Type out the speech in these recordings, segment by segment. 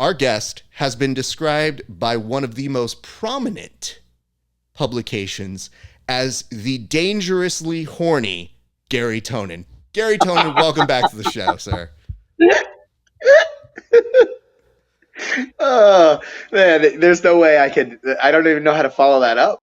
Our guest has been described by one of the most prominent publications as the dangerously horny Garry Tonon. Garry Tonon, welcome back to the show, sir. Oh, man, there's no way I don't even know how to follow that up.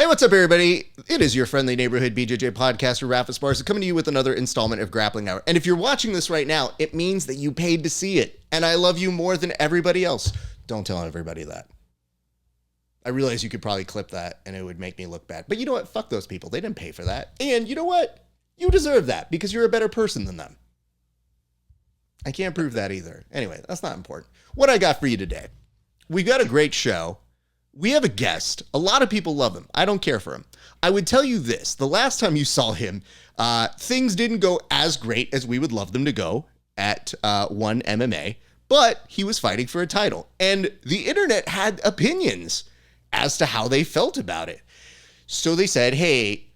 What's up, everybody? It is your friendly neighborhood BJJ podcaster, Rafa Sparsa, coming to you with another installment of Grappling Hour. And if you're watching this right now, it means that you paid to see it. And I love you more than everybody else. Don't tell everybody that. I realize you could probably clip that and it would make me look bad. But you know what? Fuck those people. They didn't pay for that. And you know what? You deserve that because you're a better person than them. I can't prove that either. Anyway, that's not important. What I got for you today. We've got a great show. We have a guest. A lot of people love him. I don't care for him. I would tell you this. The last time you saw him, things didn't go as great as we would love them to go at One MMA, but he was fighting for a title. And the internet had opinions as to how they felt about it. So they said, hey,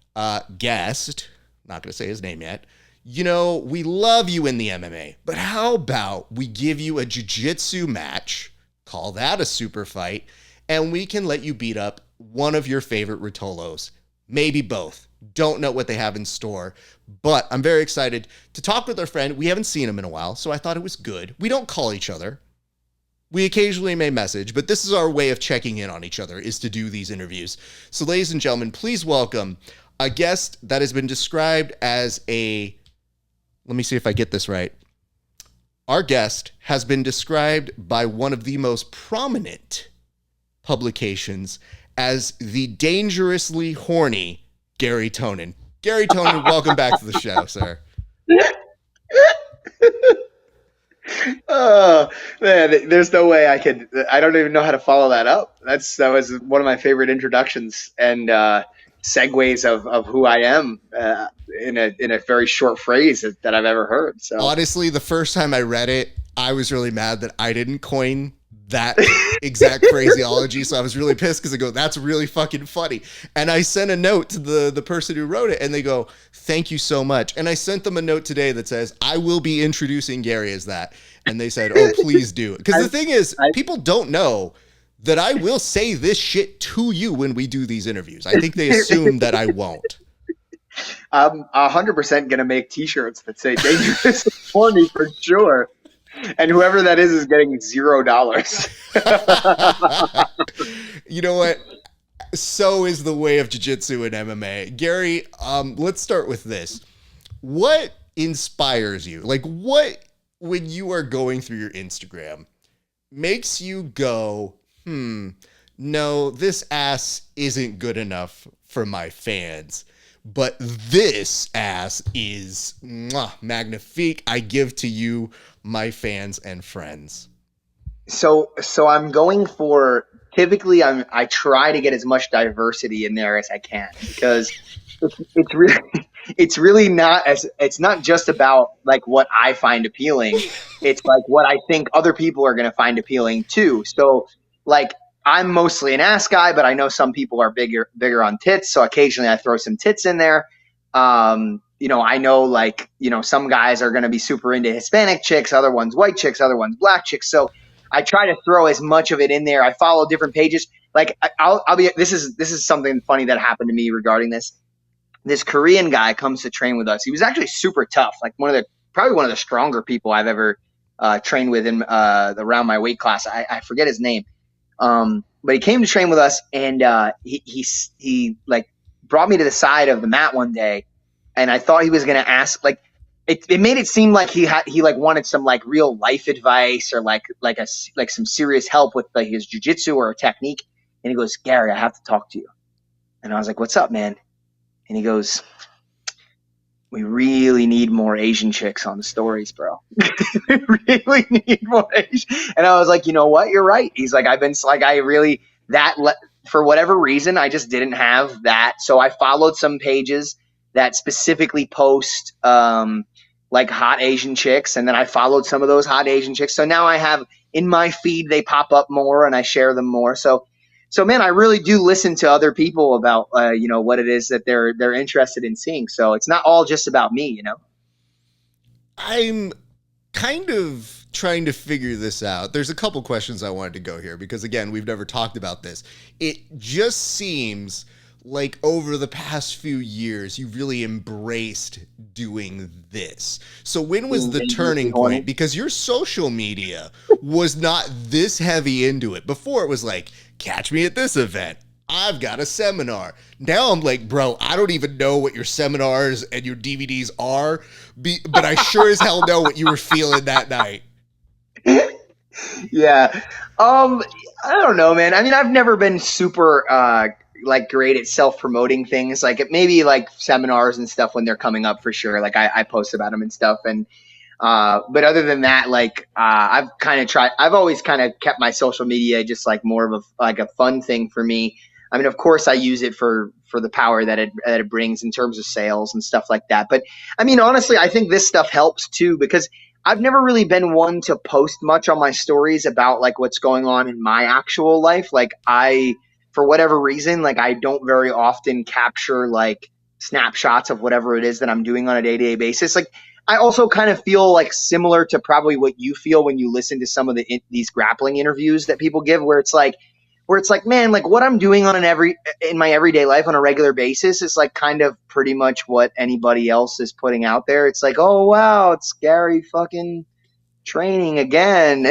guest, not going to say his name yet, you know, we love you in the MMA, but how about we give you a jiu-jitsu match, call that a super fight, and we can let you beat up one of your favorite Rotolos. Maybe both. Don't know what they have in store, but I'm very excited to talk with our friend. We haven't seen him in a while, so I thought it was good. We don't call each other. We occasionally may message, but this is our way of checking in on each other, is to do these interviews. So ladies and gentlemen, please welcome a guest that has been described as a, let me see if I get this right. Our guest has been described by one of the most prominent publications as the dangerously horny Garry Tonon. Garry Tonon, welcome back to the show, sir. Oh, man, there's no way I don't even know how to follow that up. That was one of my favorite introductions and segues of who I am in a very short phrase that I've ever heard. So honestly, the first time I read it, I was really mad that I didn't coin that exact phraseology. So I was really pissed because I go, that's really fucking funny. And I sent a note to the person who wrote it and they go, thank you so much. And I sent them a note today that says, I will be introducing Garry as that. And they said, oh, please do. Because the thing is, people don't know that I will say this shit to you when we do these interviews. I think they assume that I won't. I'm 100% going to make t-shirts that say dangerous and horny for sure. And whoever that is getting $0. You know what? So is the way of jiu-jitsu and MMA. Garry, let's start with this. What inspires you? Like, what, when you are going through your Instagram, makes you go, no, this ass isn't good enough for my fans, but this ass is magnifique. I give to you, my fans and friends. So I'm going for, typically I try to get as much diversity in there as I can, because it's really not it's not just about like what I find appealing. It's like what I think other people are going to find appealing too. So like, I'm mostly an ass guy, but I know some people are bigger on tits. So occasionally I throw some tits in there. You know, I know like, you know, some guys are going to be super into Hispanic chicks, other ones white chicks, other ones black chicks. So I try to throw as much of it in there. I follow different pages. Like this is something funny that happened to me regarding this. This Korean guy comes to train with us. He was actually super tough, like probably one of the stronger people I've ever trained with in around my weight class. I forget his name. But he came to train with us, and he like brought me to the side of the mat one day, and I thought he was going to ask, like, it made it seem like he like wanted some like real life advice or like some serious help with like his jiu-jitsu or a technique. And he goes, Garry, I have to talk to you. And I was like, what's up, man? And he goes, we really need more Asian chicks on the stories, bro. We really need more Asian. And I was like, you know what? You're right. He's like, I've been like, I really, for whatever reason, I just didn't have that. So I followed some pages that specifically post, like hot Asian chicks. And then I followed some of those hot Asian chicks. So now I have in my feed, they pop up more and I share them more. So man, I really do listen to other people about what it is that they're interested in seeing. So it's not all just about me, you know. I'm kind of trying to figure this out. There's a couple questions I wanted to go here because, again, we've never talked about this. It just seems like over the past few years, you've really embraced doing this. So when was the turning point? Because your social media was not this heavy into it. Before it was like, catch me at this event. I've got a seminar. Now I'm like, bro, I don't even know what your seminars and your DVDs are, but I sure as hell know what you were feeling that night. Yeah. I don't know, man. I mean, I've never been super like great at self-promoting things. Like maybe like seminars and stuff when they're coming up for sure. Like I post about them and stuff. And but other than that, like I've always kind of kept my social media just like more of a fun thing for me. I mean, of course I use it for the power that it brings in terms of sales and stuff like that. But I mean, honestly, I think this stuff helps too, because I've never really been one to post much on my stories about like what's going on in my actual life. Like for whatever reason, like I don't very often capture like snapshots of whatever it is that I'm doing on a day-to-day basis. Like I also kind of feel like similar to probably what you feel when you listen to some of these grappling interviews that people give, where it's like, man, like what I'm doing in my everyday life on a regular basis is like kind of pretty much what anybody else is putting out there. It's like, oh wow, it's Garry fucking training again.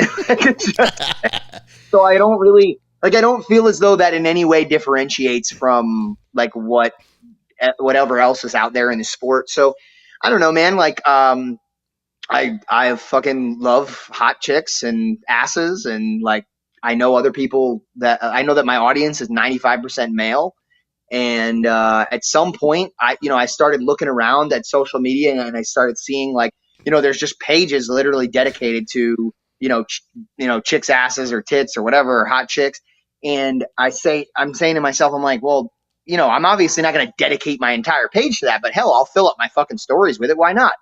So I don't really like, I don't feel as though that in any way differentiates from like whatever else is out there in the sport. So I don't know, man. Like, I fucking love hot chicks and asses, and like I know that my audience is 95% male. And at some point, I started looking around at social media and I started seeing like, there's just pages literally dedicated to chicks' asses or tits or whatever, or hot chicks. And I'm saying to myself, I'm like, well, I'm obviously not going to dedicate my entire page to that, but hell, I'll fill up my fucking stories with it. Why not?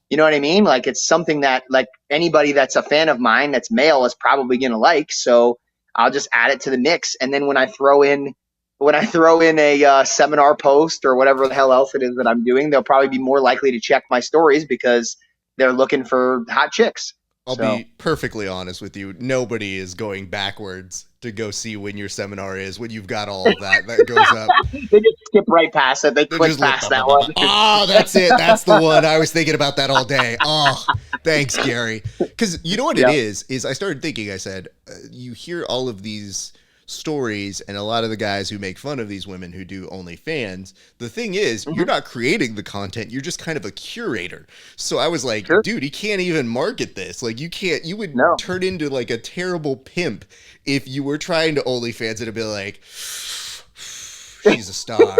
You know what I mean? Like it's something that like anybody that's a fan of mine that's male is probably going to like. So I'll just add it to the mix. And then when I throw in a seminar post or whatever the hell else it is that I'm doing, they'll probably be more likely to check my stories because they're looking for hot chicks. I'll be perfectly honest with you. Nobody is going backwards to go see when your seminar is, when you've got all of that goes up. They just skip right past it. They click past that one. Oh, that's it. That's the one. I was thinking about that all day. Oh, thanks, Garry. Because you know what it is I started thinking, I said, you hear all of these stories and a lot of the guys who make fun of these women who do OnlyFans. The thing is, you're not creating the content. You're just kind of a curator. So I was like, dude, he can't even market this. Like you would turn into like a terrible pimp if you were trying to OnlyFans and be like, she's a star.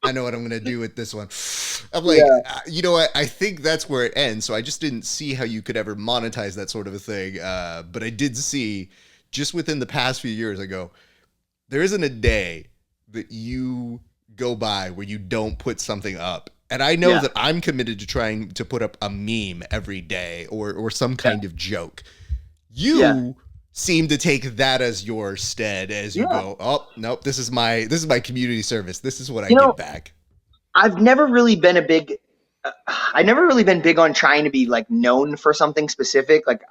I know what I'm going to do with this one. I'm like, you know what? I think that's where it ends. So I just didn't see how you could ever monetize that sort of a thing. But I did see just within the past few years, I go, there isn't a day that you go by where you don't put something up. And I know that I'm committed to trying to put up a meme every day or some kind of joke. You seem to take that as your stead as you go, oh, nope, this is my community service. This is what I give back. I've never really been big on trying to be like known for something specific. Like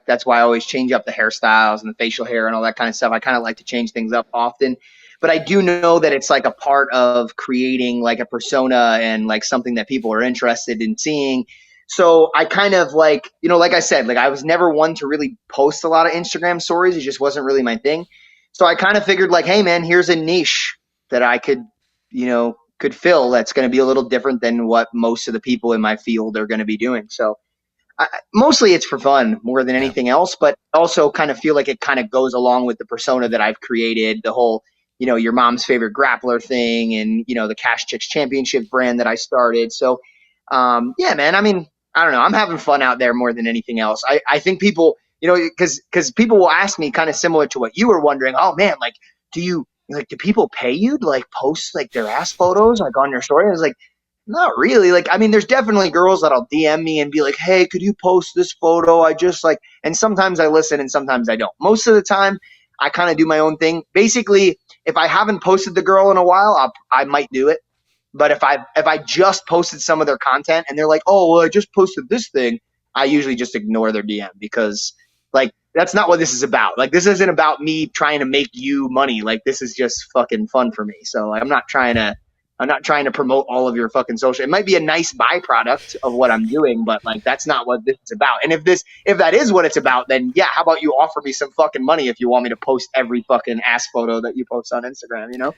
that's why I always change up the hairstyles and the facial hair and all that kind of stuff. I kind of like to change things up often, but I do know that it's like a part of creating like a persona and like something that people are interested in seeing. So I kind of like, like I said, like I was never one to really post a lot of Instagram stories. It just wasn't really my thing. So I kind of figured like, hey man, here's a niche that I could fill that's going to be a little different than what most of the people in my field are going to be doing. So mostly it's for fun more than anything else, but also kind of feel like it kind of goes along with the persona that I've created, the whole, your mom's favorite grappler thing and, the Cash Chicks Championship brand that I started. So Yeah, man. I mean, I don't know. I'm having fun out there more than anything else. I think people, because people will ask me kind of similar to what you were wondering. Oh man, like, do people pay you to like post like their ass photos like on your story? I was like, not really. Like, I mean, there's definitely girls that'll DM me and be like, hey, could you post this photo? I just like, and sometimes I listen and sometimes I don't. Most of the time, I kind of do my own thing. Basically, if I haven't posted the girl in a while, I might do it. But if I just posted some of their content and they're like, oh, well, I just posted this thing, I usually just ignore their DM because like that's not what this is about. Like this isn't about me trying to make you money. Like this is just fucking fun for me. So like, I'm not trying to promote all of your fucking social. It might be a nice byproduct of what I'm doing, but like that's not what this is about. And if that is what it's about, then yeah, how about you offer me some fucking money if you want me to post every fucking ass photo that you post on Instagram, you know?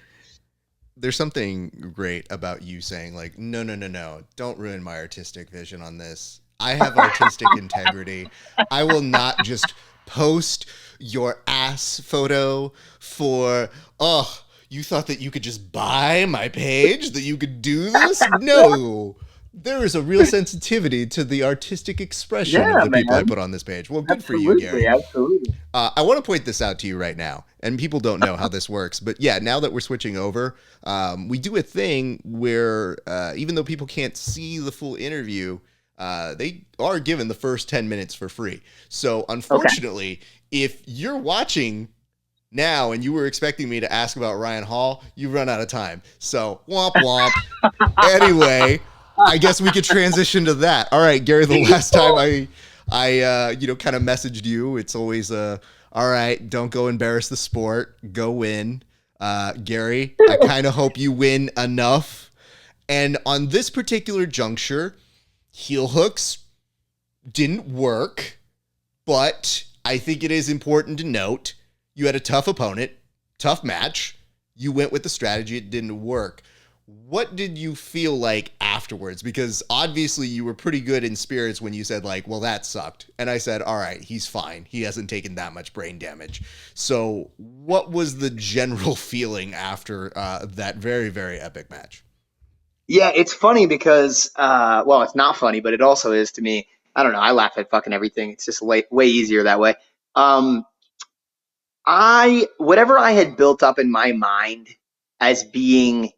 There's something great about you saying like, no, no, no, no, don't ruin my artistic vision on this. I have artistic integrity. I will not just post your ass photo for, oh, you thought that you could just buy my page, that you could do this? No. There is a real sensitivity to the artistic expression of Yeah, the people I man. put on this page. Well, good for you, Absolutely, Garry. absolutely. I want to point this out to you right now, and people don't know how this works, but yeah, now that we're switching over, we do a thing where even though people can't see the full interview, they are given the first 10 minutes for free. So Okay. unfortunately, if you're watching now and you were expecting me to ask about Ryan Hall, you've run out of time. So womp womp. Anyway, I guess we could transition to that. All right, Garry, the last time I kind of messaged you, it's always all right, don't go embarrass the sport, go win. Garry, I kind of hope you win enough. And on this particular juncture, heel hooks didn't work, but I think it is important to note you had a tough opponent, tough match. You went with the strategy, it didn't work. What did you feel like afterwards? Because obviously you were pretty good in spirits when you said like, well, that sucked. And I said, all right, he's fine. He hasn't taken that much brain damage. So what was the general feeling after that very, very epic match? Yeah, it's funny because, well, it's not funny, but it also is to me. I don't know. I laugh at fucking everything. It's just way easier that way. Um, whatever I had built up in my mind as being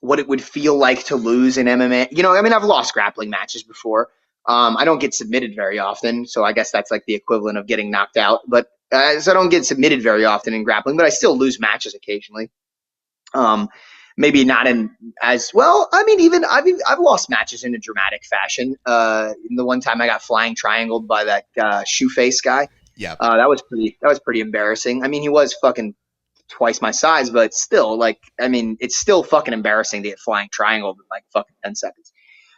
what it would feel like to lose in MMA. I mean, I've lost grappling matches before. I don't get submitted very often, so I guess that's like the equivalent of getting knocked out. But so I don't get submitted very often in grappling, but I still lose matches occasionally. Um, Maybe not in as well. I mean, I've lost matches in a dramatic fashion. The one time I got flying triangled by that shoe face guy, Yeah. that was pretty embarrassing. I mean, he was fucking twice my size, but still, like, I mean, it's still fucking embarrassing to get flying triangled in like fucking 10 seconds.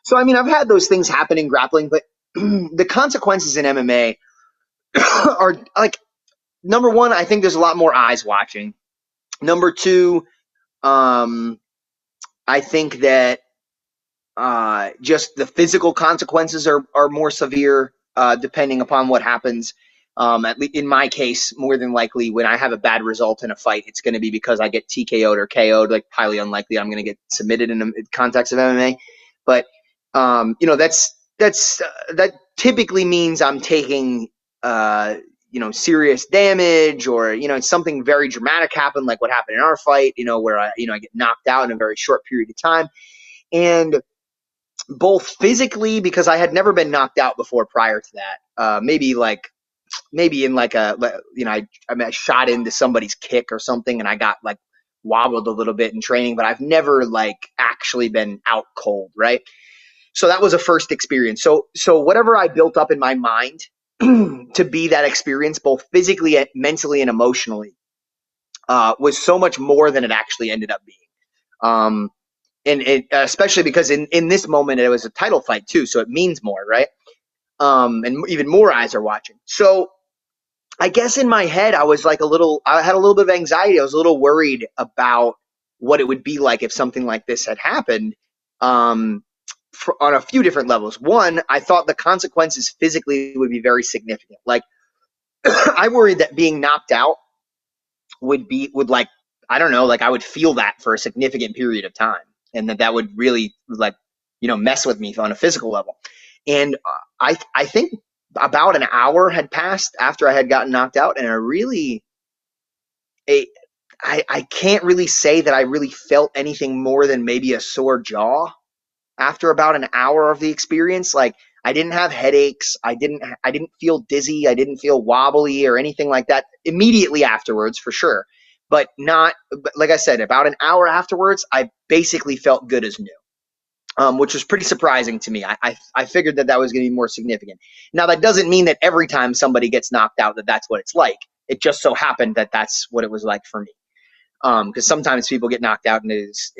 So, I mean, I've had those things happen in grappling, but the consequences in MMA are like, number one, I think there's a lot more eyes watching. Number two, um, I think that just the physical consequences are more severe depending upon what happens. At least in my case, more than likely, when I have a bad result in a fight, it's going to be because I get TKO'd or KO'd. Like highly unlikely, I'm going to get submitted in the context of MMA. But that typically means I'm taking serious damage, or something very dramatic happened, like what happened in our fight. Where I get knocked out in a very short period of time, and both physically because I had never been knocked out before prior to that. Maybe in like I shot into somebody's kick or something, and I got like wobbled a little bit in training, but I've never like actually been out cold, right? So that was a first experience. So whatever I built up in my mind to be that experience, both physically, mentally, and emotionally, was so much more than it actually ended up being. Um, and especially because in this moment it was a title fight too, so it means more, right? And even more eyes are watching. So I guess in my head I had a little bit of anxiety. I was a little worried about what it would be like if something like this had happened, on a few different levels. One, I thought the consequences physically would be very significant. Like I worried that being knocked out would like, I don't know, like I would feel that for a significant period of time, and that would really like mess with me on a physical level. And I think about an hour had passed after I had gotten knocked out, and I can't really say that I really felt anything more than maybe a sore jaw after about an hour of the experience. Like, I didn't have headaches. I didn't feel dizzy. I didn't feel wobbly or anything like that immediately afterwards, for sure. But like I said, about an hour afterwards, I basically felt good as new. Which was pretty surprising to me. I figured that was going to be more significant. Now, that doesn't mean that every time somebody gets knocked out that that's what it's like. It just so happened that that's what it was like for me. Because sometimes people get knocked out and it's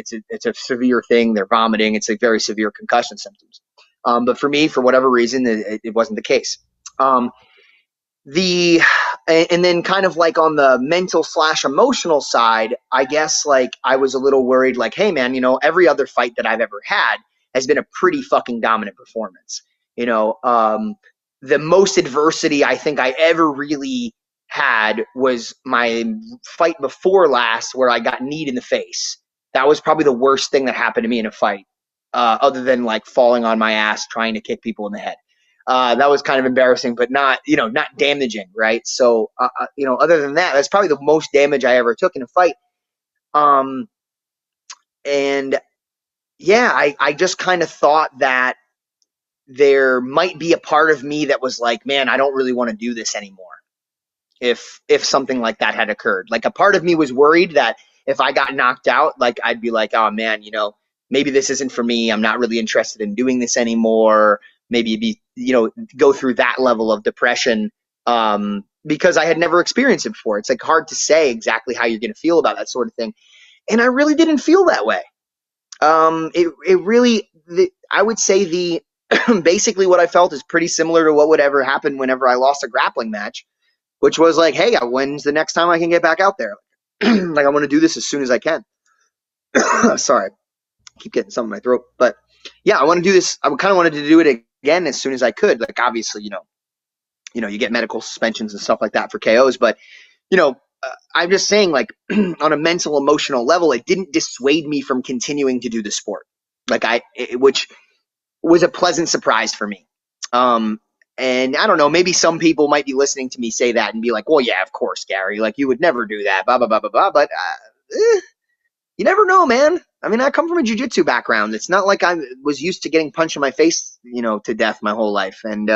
a severe thing. They're vomiting. It's like very severe concussion symptoms. But for me, for whatever reason, it wasn't the case. And then kind of like on the mental / emotional side, I guess like I was a little worried, like, hey man, every other fight that I've ever had has been a pretty fucking dominant performance. The most adversity I think I ever really had was my fight before last, where I got kneed in the face. That was probably the worst thing that happened to me in a fight, other than like falling on my ass trying to kick people in the head. That was kind of embarrassing, but not damaging, right? So, other than that, that's probably the most damage I ever took in a fight. And yeah, I just kind of thought that there might be a part of me that was like, man, I don't really want to do this anymore. If something like that had occurred, like a part of me was worried that if I got knocked out, like I'd be like, oh man, maybe this isn't for me. I'm not really interested in doing this anymore. Maybe go through that level of depression, because I had never experienced it before. It's like hard to say exactly how you're going to feel about that sort of thing. And I really didn't feel that way. I would say basically what I felt is pretty similar to what would ever happen whenever I lost a grappling match, which was like, hey, when's the next time I can get back out there? Like, I want to do this as soon as I can. Sorry, I keep getting something in my throat. But yeah, I want to do this. I kind of wanted to do it again as soon as I could. Like, obviously, you get medical suspensions and stuff like that for KOs. But, I'm just saying, like, on a mental, emotional level, it didn't dissuade me from continuing to do the sport. Like, which was a pleasant surprise for me. And I don't know, maybe some people might be listening to me say that and be like, well, yeah, of course, Gary, like you would never do that, blah, blah, blah, blah, blah. But you never know, man. I mean, I come from a jiu-jitsu background. It's not like I was used to getting punched in my face, to death my whole life. And,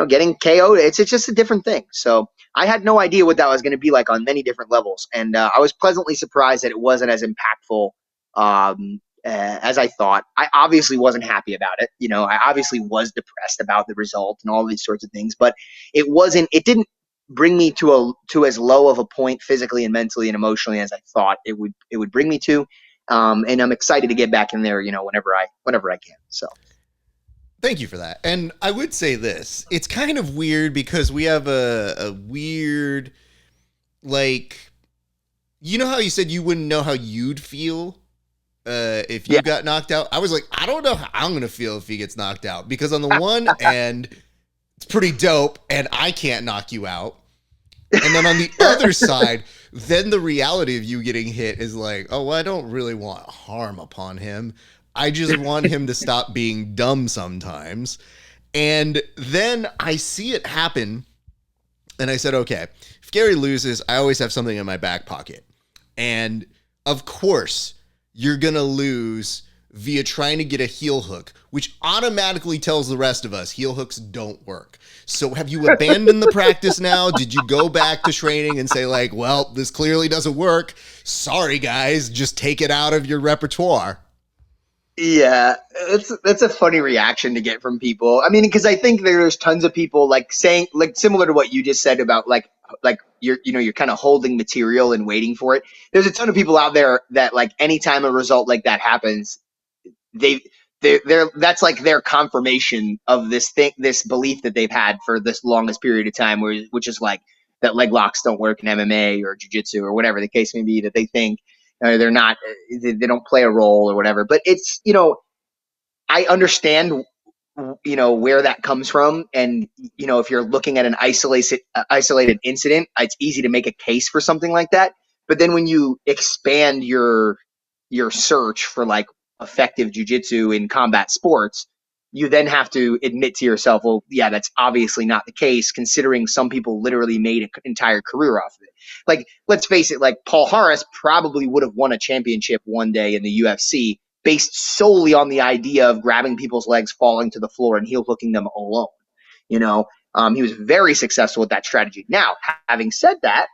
getting KO'd, it's just a different thing. So I had no idea what that was going to be like on many different levels. And I was pleasantly surprised that it wasn't as impactful as I thought. I obviously wasn't happy about it. I obviously was depressed about the result and all these sorts of things, but it didn't bring me to as low of a point physically and mentally and emotionally as I thought it would bring me to. And I'm excited to get back in there, whenever I can. So. Thank you for that. And I would say this, it's kind of weird because we have a weird, like, how you said you wouldn't know how you'd feel if you got knocked out. I was like, I don't know how I'm going to feel if he gets knocked out, because on the one end, it's pretty dope and I can't knock you out. And then on the other side, then the reality of you getting hit is like, oh, well, I don't really want harm upon him. I just want him to stop being dumb sometimes. And then I see it happen. And I said, okay, if Gary loses, I always have something in my back pocket. And of course, you're going to lose via trying to get a heel hook, which automatically tells the rest of us heel hooks don't work. So have you abandoned the practice now? Did you go back to training and say like, well, this clearly doesn't work. Sorry, guys, just take it out of your repertoire. Yeah, that's a funny reaction to get from people. I mean, because I think there's tons of people like saying, like, similar to what you just said about like you're kind of holding material and waiting for it. There's a ton of people out there that, like, anytime a result like that happens, they're that's like their confirmation of this belief that they've had for this longest period of time, which is like that leg locks don't work in MMA or jiu-jitsu or whatever the case may be, that they think they're not, they don't play a role or whatever. But it's, I understand, where that comes from. And, if you're looking at an isolated incident, it's easy to make a case for something like that. But then when you expand your search for like effective jiu-jitsu in combat sports, you then have to admit to yourself, well, yeah, that's obviously not the case, considering some people literally made an entire career off of it. Like, let's face it, like Paul Harris probably would have won a championship one day in the UFC based solely on the idea of grabbing people's legs, falling to the floor, and heel hooking them alone. You know, he was very successful with that strategy. Now, having said that,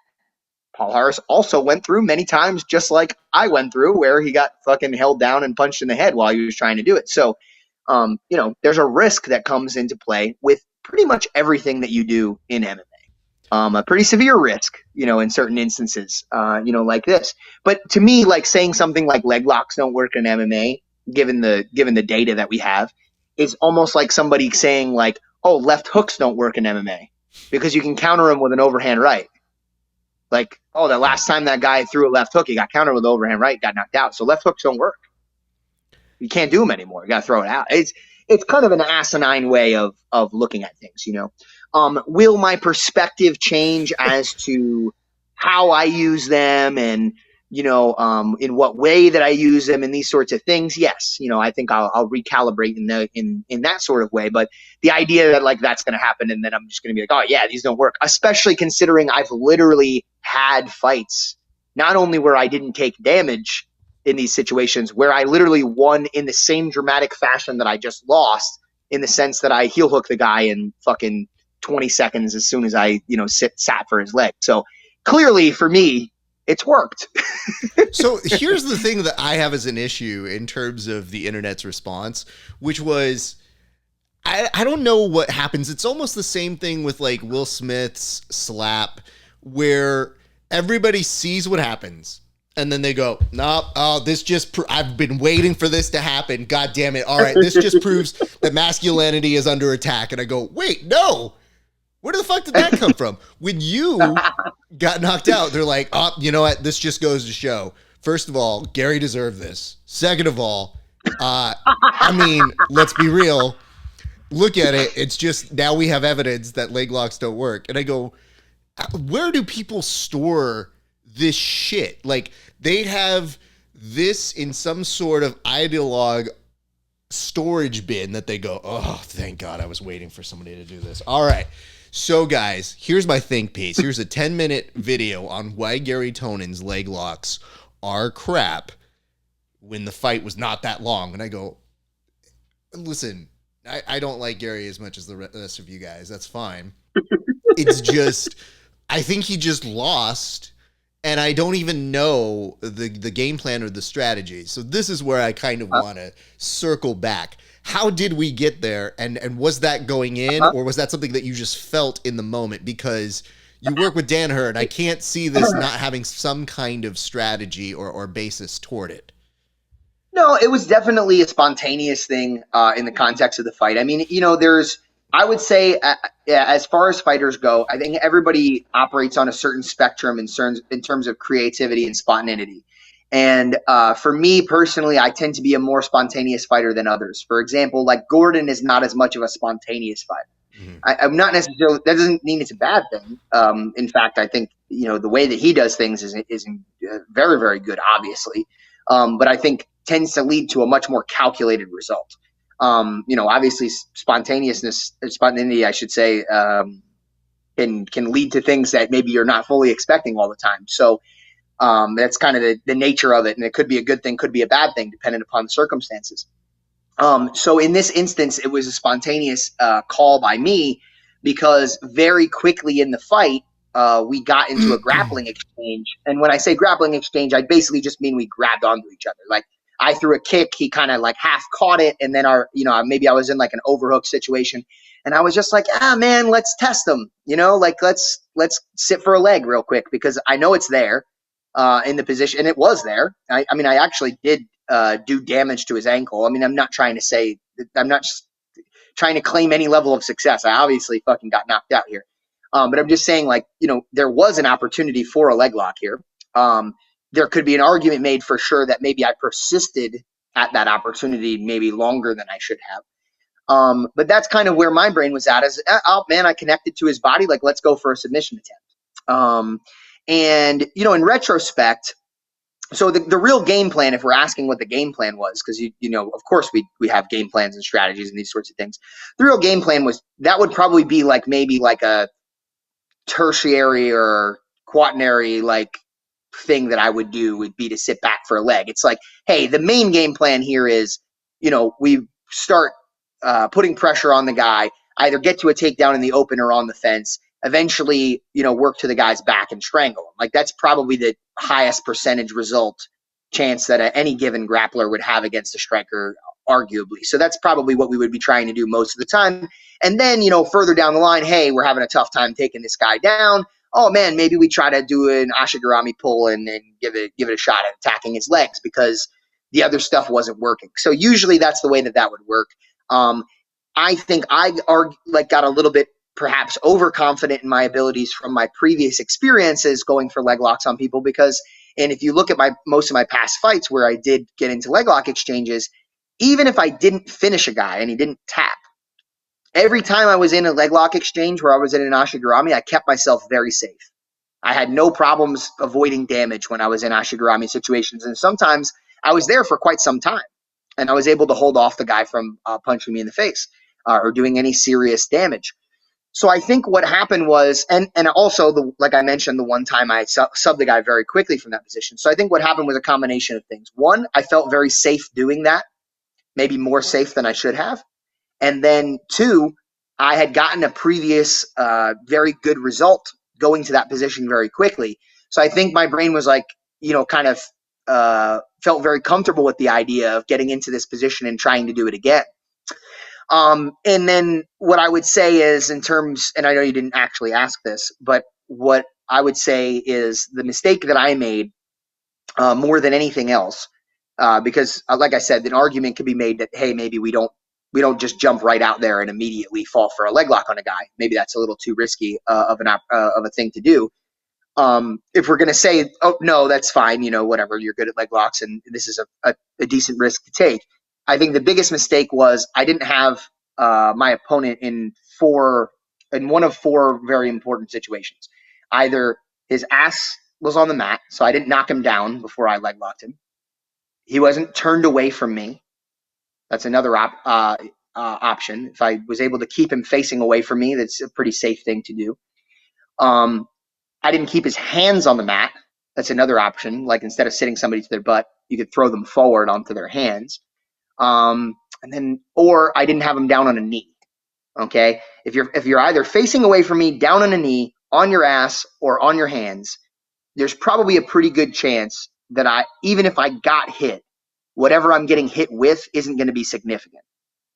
Paul Harris also went through many times, just like I went through, where he got fucking held down and punched in the head while he was trying to do it. So, there's a risk that comes into play with pretty much everything that you do in MMA. A pretty severe risk, in certain instances, like this. But to me, like saying something like leg locks don't work in MMA, given the data that we have, is almost like somebody saying like, oh, left hooks don't work in MMA because you can counter them with an overhand right. Like, oh, the last time that guy threw a left hook, he got countered with overhand right, got knocked out. So left hooks don't work. You can't do them anymore. You got to throw it out. It's kind of an asinine way of looking at things, Will my perspective change as to how I use them and, in what way that I use them and these sorts of things? Yes. I think I'll recalibrate in that sort of way. But the idea that like that's going to happen and then I'm just going to be like, oh yeah, these don't work, especially considering I've literally had fights, not only where I didn't take damage in these situations, where I literally won in the same dramatic fashion that I just lost, in the sense that I heel hook the guy in fucking 20 seconds as soon as I, sat for his leg. So clearly for me, it's worked. So here's the thing that I have as an issue in terms of the internet's response, which was, I don't know what happens. It's almost the same thing with like Will Smith's slap, where everybody sees what happens. And then they go, no, oh, this just, I've been waiting for this to happen. God damn it. All right, this just proves that masculinity is under attack. And I go, wait, no. Where the fuck did that come from? When you got knocked out, they're like, oh, you know what? This just goes to show. First of all, Garry deserved this. Second of all, let's be real. Look at it. It's just now we have evidence that leg locks don't work. And I go, where do people store this shit? Like, they have this in some sort of ideologue storage bin that they go, oh, thank God I was waiting for somebody to do this. All right. So, guys, here's my think piece. Here's a 10-minute video on why Garry Tonon's leg locks are crap when the fight was not that long. And I go, listen, I don't like Garry as much as the rest of you guys. That's fine. It's just, I think he just lost, and I don't even know the game plan or the strategy. So this is where I kind of want to circle back. How did we get there? And was that going in, or was that something that you just felt in the moment? Because you work with Danaher, and I can't see this not having some kind of strategy or basis toward it. No, it was definitely a spontaneous thing in the context of the fight. I mean, I would say, as far as fighters go, I think everybody operates on a certain spectrum in terms of creativity and spontaneity. And for me personally, I tend to be a more spontaneous fighter than others. For example, like Gordon is not as much of a spontaneous fighter. Mm-hmm. I'm not necessarily, that doesn't mean it's a bad thing. In fact, I think, the way that he does things is very, very good, obviously. But I think tends to lead to a much more calculated result. Obviously spontaneity, I should say, can lead to things that maybe you're not fully expecting all the time. So that's kind of the nature of it. And it could be a good thing, could be a bad thing, depending upon the circumstances. So in this instance, it was a spontaneous call by me, because very quickly in the fight, we got into a grappling exchange. And when I say grappling exchange, I basically just mean we grabbed onto each other. Like, I threw a kick, he kind of like half caught it, and then maybe I was in like an overhook situation, and I was just like, man, let's test them, let's sit for a leg real quick, because I know it's there in the position, and it was there. I actually did do damage to his ankle. I'm not trying to claim any level of success. I obviously fucking got knocked out here. But I'm just saying, there was an opportunity for a leg lock here. There could be an argument made for sure that maybe I persisted at that opportunity maybe longer than I should have. But that's kind of where my brain was at, is, oh man, I connected to his body. Like, let's go for a submission attempt. And, in retrospect, So the real game plan, if we're asking what the game plan was, because of course we have game plans and strategies and these sorts of things. The real game plan was that would probably be like maybe like a tertiary or quaternary like thing that I would do would be to sit back for a leg. It's like, hey, the main game plan here is, we start putting pressure on the guy, either get to a takedown in the open or on the fence, eventually, work to the guy's back and strangle him. Like that's probably the highest percentage result chance that any given grappler would have against a striker, arguably. So that's probably what we would be trying to do most of the time. And then, further down the line, hey, we're having a tough time taking this guy down. Oh man, maybe we try to do an ashigarami pull and give it a shot at attacking his legs because the other stuff wasn't working. So usually that's the way that would work. I think I got a little bit perhaps overconfident in my abilities from my previous experiences going for leg locks on people and if you look at most of my past fights where I did get into leg lock exchanges, even if I didn't finish a guy and he didn't tap, every time I was in a leg lock exchange where I was in an ashigarami, I kept myself very safe. I had no problems avoiding damage when I was in ashigarami situations. And sometimes I was there for quite some time. And I was able to hold off the guy from punching me in the face or doing any serious damage. So I think what happened was, and also, like I mentioned, the one time I subbed the guy very quickly from that position. So I think what happened was a combination of things. One, I felt very safe doing that, maybe more safe than I should have. And then two, I had gotten a previous very good result going to that position very quickly. So I think my brain was like, kind of felt very comfortable with the idea of getting into this position and trying to do it again. And then what I would say is in terms, and I know you didn't actually ask this, but what I would say is the mistake that I made more than anything else, because like I said, an argument could be made that, hey, maybe we don't just jump right out there and immediately fall for a leg lock on a guy. Maybe that's a little too risky of a thing to do. If we're going to say, oh, no, that's fine, whatever, you're good at leg locks and this is a decent risk to take. I think the biggest mistake was I didn't have my opponent in one of four very important situations. Either his ass was on the mat, so I didn't knock him down before I leg locked him. He wasn't turned away from me. That's another option. If I was able to keep him facing away from me, that's a pretty safe thing to do. I didn't keep his hands on the mat. That's another option. Like instead of sitting somebody to their butt, you could throw them forward onto their hands. Or I didn't have him down on a knee. Okay. If you're either facing away from me, down on a knee, on your ass, or on your hands, there's probably a pretty good chance that even if I got hit, whatever I'm getting hit with isn't going to be significant.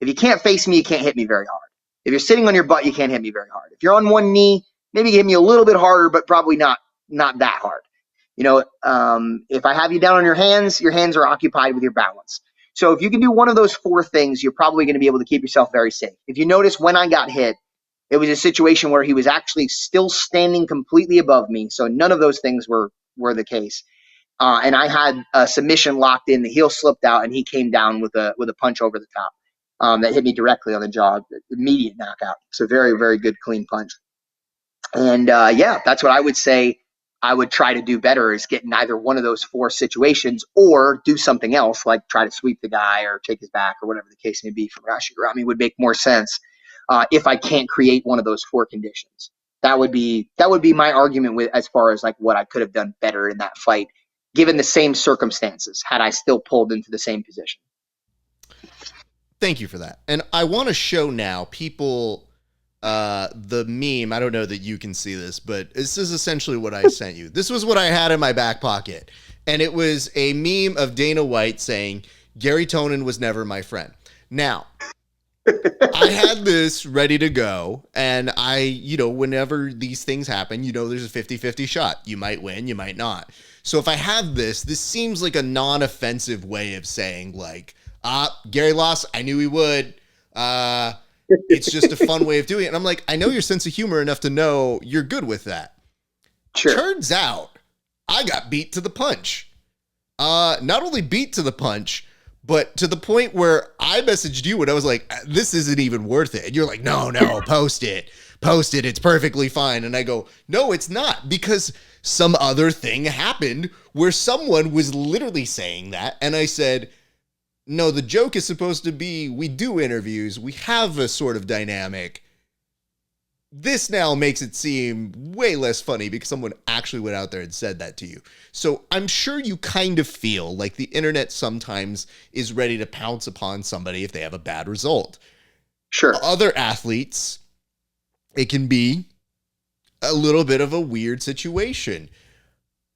If you can't face me, you can't hit me very hard. If you're sitting on your butt, you can't hit me very hard. If you're on one knee, maybe you hit me a little bit harder, but probably not that hard. If I have you down on your hands are occupied with your balance. So if you can do one of those four things, you're probably going to be able to keep yourself very safe. If you notice when I got hit, it was a situation where he was actually still standing completely above me. So none of those things were the case. And I had a submission locked in, the heel slipped out, and he came down with a punch over the top that hit me directly on the jaw, immediate knockout. So very, very good, clean punch. And that's what I would say I would try to do better is get in either one of those four situations or do something else, like try to sweep the guy or take his back or whatever the case may be for ashigarami would make more sense if I can't create one of those four conditions. That would be my argument with as far as like what I could have done better in that fight, given the same circumstances, had I still pulled into the same position. Thank you for that. And I want to show now people the meme. I don't know that you can see this, but this is essentially what I sent you. This was what I had in my back pocket. And it was a meme of Dana White saying, Garry Tonon was never my friend. Now, I had this ready to go, and whenever these things happen, there's a 50-50 shot. You might win, you might not. So if I have this seems like a non-offensive way of saying like, Garry lost, I knew he would. It's just a fun way of doing it. And I'm like, I know your sense of humor enough to know you're good with that. Sure. Turns out I got beat to the punch. Not only beat to the punch, but to the point where I messaged you and I was like, this isn't even worth it. And you're like, no, post it. post it. It's perfectly fine. And I go, no, it's not, because some other thing happened where someone was literally saying that. And I said, no, the joke is supposed to be, we do interviews. We have a sort of dynamic. This now makes it seem way less funny because someone actually went out there and said that to you. So I'm sure you kind of feel like the internet sometimes is ready to pounce upon somebody if they have a bad result. Sure. Other athletes, it can be a little bit of a weird situation.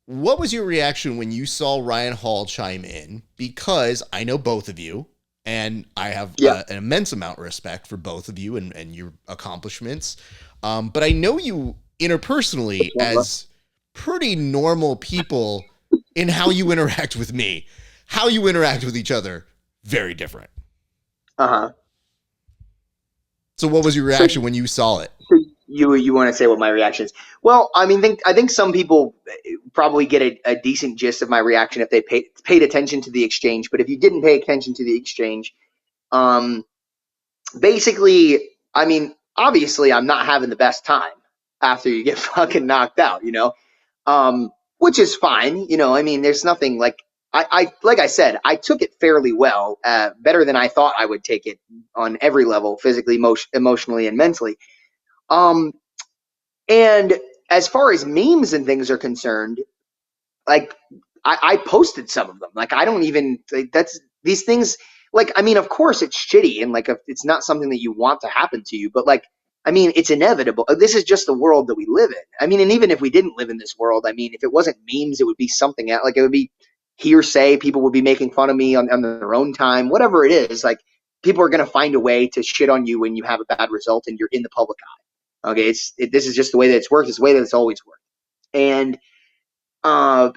What was your reaction when you saw Ryan Hall chime in? Because I know both of you, and I have an immense amount of respect for both of you and your accomplishments. But I know you interpersonally as pretty normal people in how you interact with me. How you interact with each other, very different. Uh-huh. So what was your reaction when you saw it? So you want to say what my reaction is? Well, I mean, I think some people probably get a decent gist of my reaction if they paid attention to the exchange. But if you didn't pay attention to the exchange, basically, I mean, obviously, I'm not having the best time after you get fucking knocked out, which is fine. I mean, there's nothing like like I said, I took it fairly well, better than I thought I would take it on every level, physically, emotionally, and mentally. And as far as memes and things are concerned, like I posted some of them. Like I don't even that's these things. Like I mean, of course it's shitty and like it's not something that you want to happen to you. But like I mean, it's inevitable. This is just the world that we live in. I mean, and even if we didn't live in this world, I mean, if it wasn't memes, it would be something else. Like it would be hearsay. People would be making fun of me on their own time. Whatever it is, like people are gonna find a way to shit on you when you have a bad result and you're in the public eye. Okay, this is just the way that it's worked. It's the way that it's always worked. And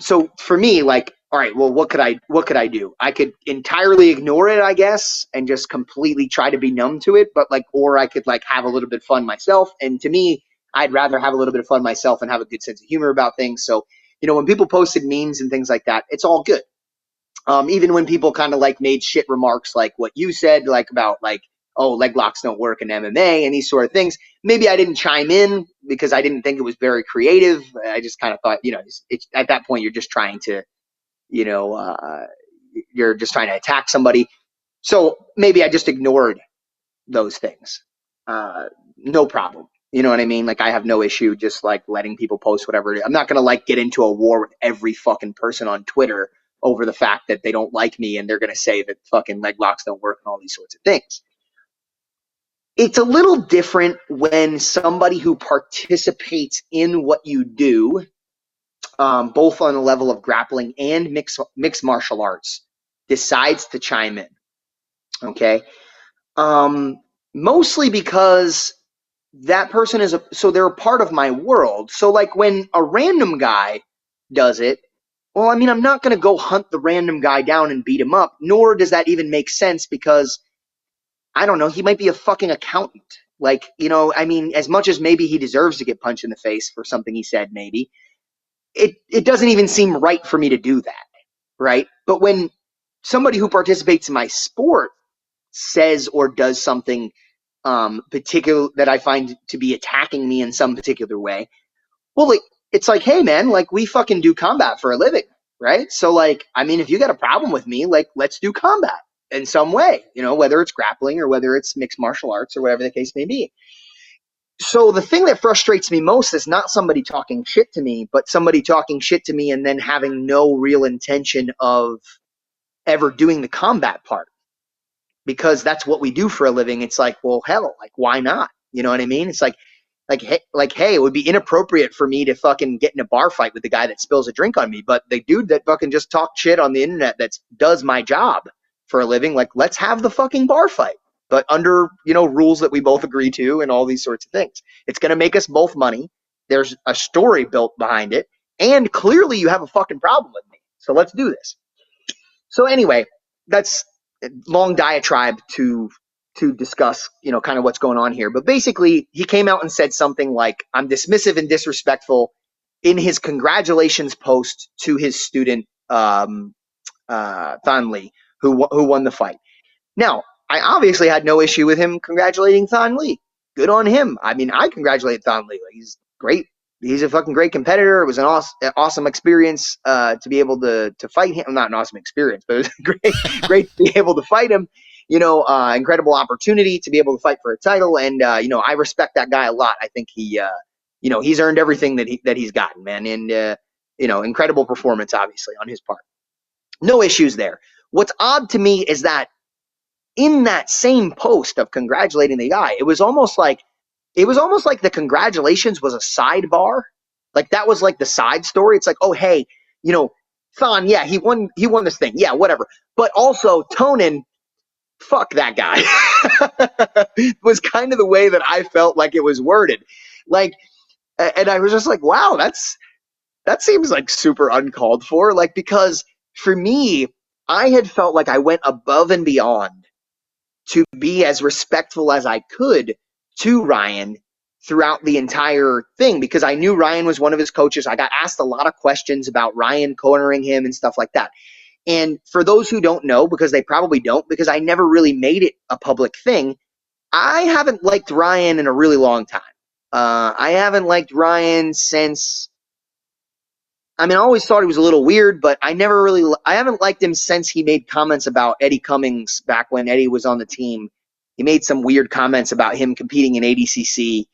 so for me, like, all right, well, what could I do? I could entirely ignore it, I guess, and just completely try to be numb to it. But like, or I could like have a little bit of fun myself. And to me, I'd rather have a little bit of fun myself and have a good sense of humor about things. So, when people posted memes and things like that, it's all good. Even when people kind of like made shit remarks like what you said, like about like, oh, leg locks don't work in MMA and these sort of things. Maybe I didn't chime in because I didn't think it was very creative. I just kind of thought, it's at that point you're just trying to, you're just trying to attack somebody. So maybe I just ignored those things. No problem. You know what I mean? Like I have no issue just like letting people post whatever. I'm not going to like get into a war with every fucking person on Twitter over the fact that they don't like me and they're going to say that fucking leg locks don't work and all these sorts of things. It's a little different when somebody who participates in what you do, both on the level of grappling and mixed martial arts, decides to chime in. Okay. Mostly because that person so they're a part of my world. So like when a random guy does it, well, I mean, I'm not going to go hunt the random guy down and beat him up, nor does that even make sense because I don't know, he might be a fucking accountant. Like, I mean, as much as maybe he deserves to get punched in the face for something he said, maybe, it doesn't even seem right for me to do that, right? But when somebody who participates in my sport says or does something particular that I find to be attacking me in some particular way, well, like, it's like, hey, man, like, we fucking do combat for a living, right? So, like, I mean, if you got a problem with me, like, let's do combat in some way, whether it's grappling or whether it's mixed martial arts or whatever the case may be. So the thing that frustrates me most is not somebody talking shit to me, but somebody talking shit to me and then having no real intention of ever doing the combat part. Because that's what we do for a living. It's like, well, hell, like, why not? You know what I mean? It's hey, it would be inappropriate for me to fucking get in a bar fight with the guy that spills a drink on me. But the dude that fucking just talked shit on the internet that does my job for a living, like, let's have the fucking bar fight. But under, rules that we both agree to and all these sorts of things. It's going to make us both money. There's a story built behind it. And clearly you have a fucking problem with me. So let's do this. So anyway, that's a long diatribe to discuss, kind of what's going on here. But basically, he came out and said something like, I'm dismissive and disrespectful in his congratulations post to his student, Thon Lee, who won the fight. Now, I obviously had no issue with him congratulating Thon Lee. good on him. I mean, I congratulate Thon Lee. Like, he's great. He's a fucking great competitor. It was an awesome experience to be able to fight him. Not an awesome experience, but it was great to be able to fight him. Incredible opportunity to be able to fight for a title, and I respect that guy a lot. I think he, he's earned everything that he's gotten, man, and incredible performance, obviously, on his part. No issues there. What's odd to me is that in that same post of congratulating the guy, it was almost like the congratulations was a sidebar. Like that was like the side story. It's like, oh, hey, Thon, yeah, he won this thing. Yeah, whatever. But also Tonon, fuck that guy. Was kind of the way that I felt like it was worded. Like, and I was just like, wow, that seems like super uncalled for. Like, because for me, I had felt like I went above and beyond to be as respectful as I could to Ryan throughout the entire thing, because I knew Ryan was one of his coaches. I got asked a lot of questions about Ryan cornering him and stuff like that. And for those who don't know, because they probably don't, because I never really made it a public thing, I haven't liked Ryan in a really long time. I haven't liked Ryan since, I always thought he was a little weird, but I haven't liked him since he made comments about Eddie Cummings back when Eddie was on the team. He made some weird comments about him competing in ADCC.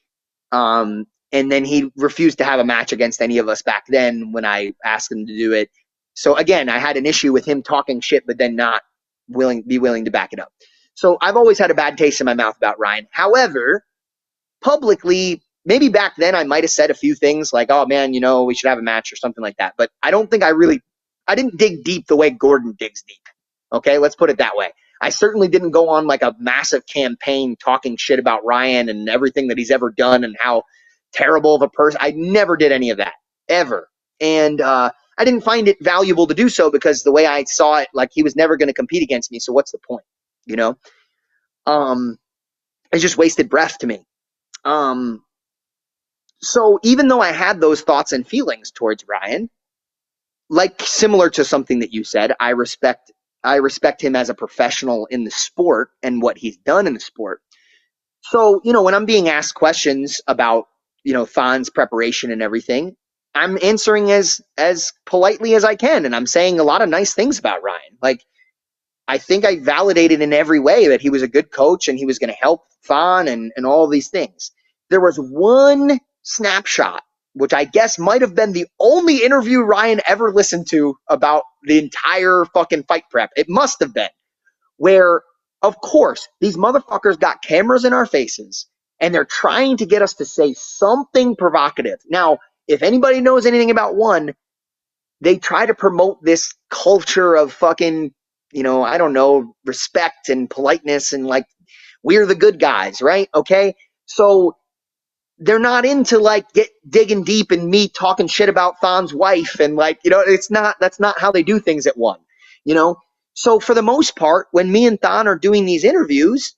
And then he refused to have a match against any of us back then when I asked him to do it. So again, I had an issue with him talking shit, but then not be willing to back it up. So I've always had a bad taste in my mouth about Ryan. However, publicly, maybe back then I might have said a few things like, oh man, we should have a match or something like that. But I don't think I didn't dig deep the way Gordon digs deep. Okay, let's put it that way. I certainly didn't go on like a massive campaign talking shit about Ryan and everything that he's ever done and how terrible of a person. I never did any of that, ever. And I didn't find it valuable to do so, because the way I saw it, like, he was never going to compete against me. So what's the point? It's just wasted breath to me. So even though I had those thoughts and feelings towards Ryan, like similar to something that you said, I respect him as a professional in the sport and what he's done in the sport. So, when I'm being asked questions about, Thon's preparation and everything, I'm answering as politely as I can. And I'm saying a lot of nice things about Ryan. Like, I think I validated in every way that he was a good coach and he was going to help Thon and all these things. There was one snapshot, which I guess might have been the only interview Ryan ever listened to about the entire fucking fight prep. It must have been, where, of course, these motherfuckers got cameras in our faces and they're trying to get us to say something provocative. Now, if anybody knows anything about one, they try to promote this culture of fucking, I don't know, respect and politeness and like, we're the good guys, right? Okay. So they're not into like digging deep and me talking shit about Thon's wife and like, that's not how they do things at one, So for the most part, when me and Thon are doing these interviews,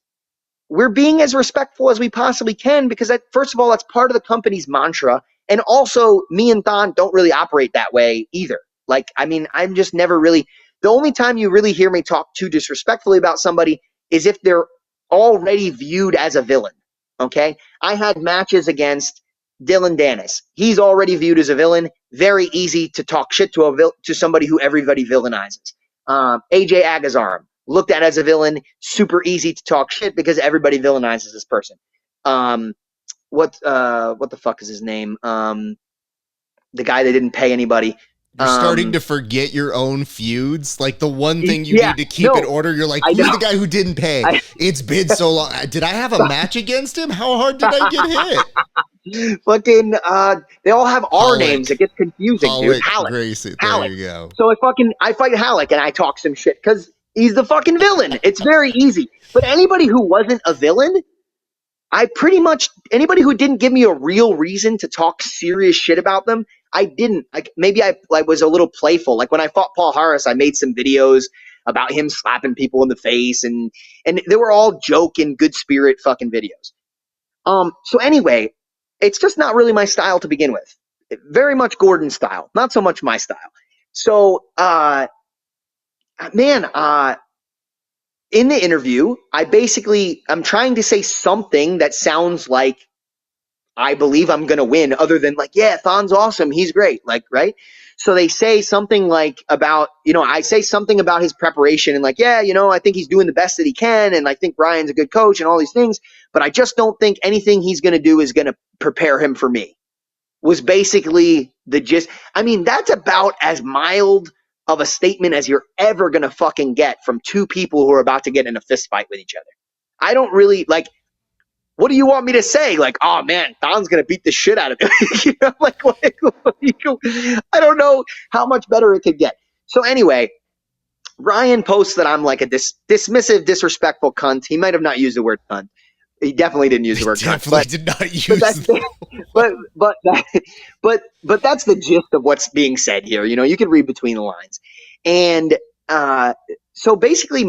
we're being as respectful as we possibly can, because first of all, that's part of the company's mantra. And also, me and Thon don't really operate that way either. Like, I'm just never really, the only time you really hear me talk too disrespectfully about somebody is if they're already viewed as a villain. Okay? I had matches against Dylan Dennis. He's already viewed as a villain. Very easy to talk shit to somebody who everybody villainizes. AJ Agazarm, looked at as a villain, super easy to talk shit because everybody villainizes this person. What the fuck is his name? The guy that didn't pay anybody. You're starting to forget your own feuds. Like, the one thing you need to keep in order, you're like, who's the guy who didn't pay? It's been so long. Did I have a match against him? How hard did I get hit? Fucking, they all have R names. It gets confusing, dude. Halleck. Gracie. Halleck. There you go. So I fight Halleck and I talk some shit because he's the fucking villain. It's very easy. But anybody who wasn't a villain, anybody who didn't give me a real reason to talk serious shit about them, I didn't. Like, maybe I was a little playful. Like, when I fought Paul Harris, I made some videos about him slapping people in the face, and they were all joke and good spirit fucking videos. So anyway, it's just not really my style to begin with. Very much Gordon's style, not so much my style. So, in the interview, I'm trying to say something that sounds like I believe I'm going to win, other than like, yeah, Thon's awesome. He's great. Like, right. So they say something like about, I say something about his preparation and like, yeah, I think he's doing the best that he can. And I think Ryan's a good coach and all these things, but I just don't think anything he's going to do is going to prepare him for me, was basically the gist. I mean, that's about as mild of a statement as you're ever going to fucking get from two people who are about to get in a fist fight with each other. I don't really like, what do you want me to say? Like, oh man, Don's going to beat the shit out of him. I don't know how much better it could get. So anyway, Ryan posts that I'm like a dismissive, disrespectful cunt. He might have not used the word cunt. He definitely didn't use the word cunt. Definitely did not use but that's the gist of what's being said here. You can read between the lines. And so basically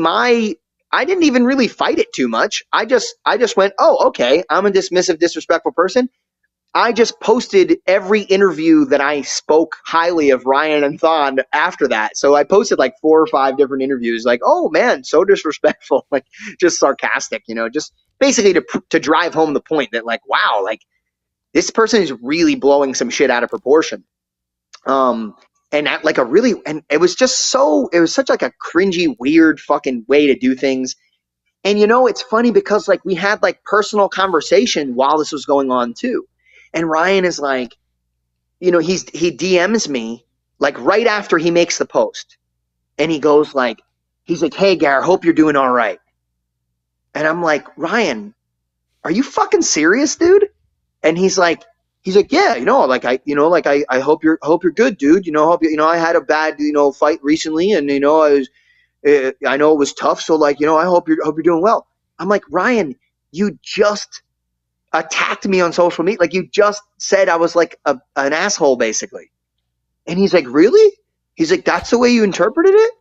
I didn't even really fight it too much. I just went, oh, okay, I'm a dismissive, disrespectful person. I just posted every interview that I spoke highly of Ryan and Thon after that. So I posted like 4 or 5 different interviews, like, oh man, so disrespectful, like just sarcastic, just basically to drive home the point that like, wow, like this person is really blowing some shit out of proportion. And at like and it was such like a cringy, weird fucking way to do things. And it's funny because like we had like personal conversation while this was going on too. And Ryan is like, he DMs me like right after he makes the post. And he goes like, he's like, hey, Gar, hope you're doing all right. And I'm like, Ryan, are you fucking serious, dude? And he's like, yeah, I hope you're good, dude. I had a bad, fight recently, and I know it was tough. So like, I hope you're doing well. I'm like, Ryan, you just attacked me on social media. Like you just said I was like an asshole, basically. And he's like, really? He's like, that's the way you interpreted it?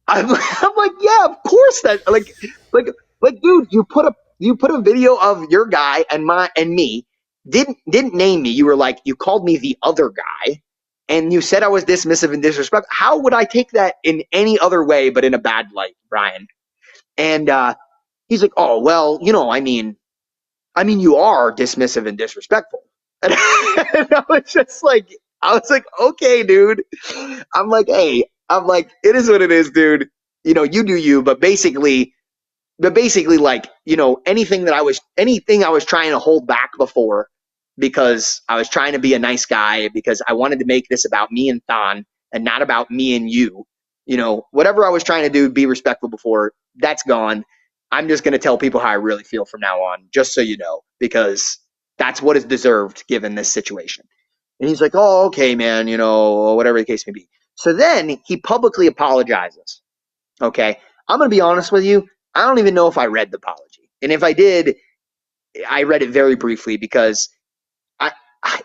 I'm like, yeah, of course. That like, dude, you put a video of your guy and me. Didn't name me. You were like, you called me the other guy, and you said I was dismissive and disrespectful. How would I take that in any other way but in a bad light, Ryan? And he's like, oh well, I mean, you are dismissive and disrespectful. And I was like, okay, dude. I'm like, hey, it is what it is, dude. You do you, but basically like, anything I was trying to hold back before because I was trying to be a nice guy, because I wanted to make this about me and Thon and not about me and you. Whatever I was trying to do, be respectful before, that's gone. I'm just going to tell people how I really feel from now on, just so you know, because that's what is deserved given this situation. And he's like, oh, okay, man, whatever the case may be. So then he publicly apologizes. Okay. I'm going to be honest with you. I don't even know if I read the apology. And if I did, I read it very briefly because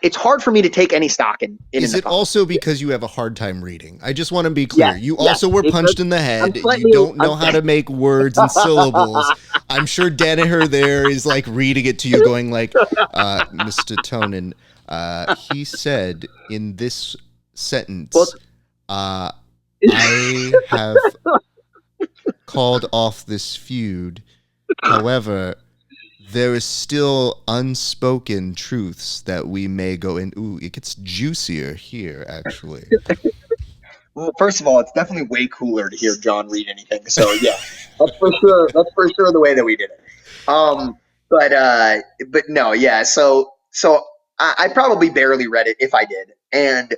it's hard for me to take any stock in Is an it apology. also because you have a hard time reading? I just want to be clear. You also were punched in the head. Slightly, You don't know how to make words and syllables. I'm sure Danaher there is like reading it to you going like, Mr. Tonon, he said in this sentence, I have called off this feud. However, there is still unspoken truths that we may go in. Ooh, it gets juicier here, actually. Well, first of all, it's definitely way cooler to hear John read anything. So yeah, that's for sure. That's for sure the way that we did it. But no, yeah. So I probably barely read it if I did. And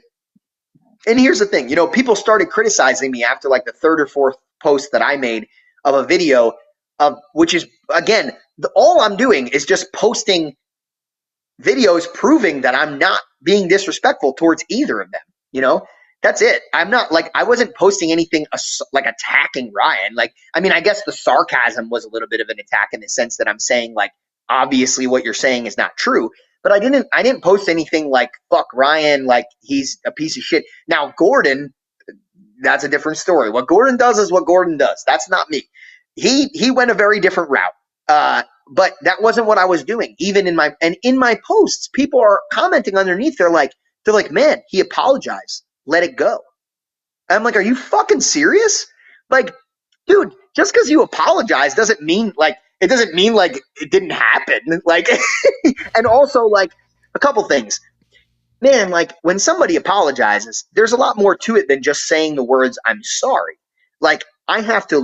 here's the thing, people started criticizing me after like the 3rd or 4th post that I made of a video of, which is again, all I'm doing is just posting videos proving that I'm not being disrespectful towards either of them. That's it. I'm not like, I wasn't posting anything like attacking Ryan. Like, I mean, I guess the sarcasm was a little bit of an attack in the sense that I'm saying like, obviously what you're saying is not true, but I didn't post anything like fuck Ryan, like he's a piece of shit. Now, Gordon, that's a different story. What Gordon does is what Gordon does. That's not me. He went a very different route. But that wasn't what I was doing. Even in my posts, people are commenting underneath. They're like, man, he apologized. Let it go. And I'm like, are you fucking serious? Like, dude, just because you apologize doesn't mean like it didn't happen. Like, and also like a couple things, man. Like when somebody apologizes, there's a lot more to it than just saying the words "I'm sorry." Like I have to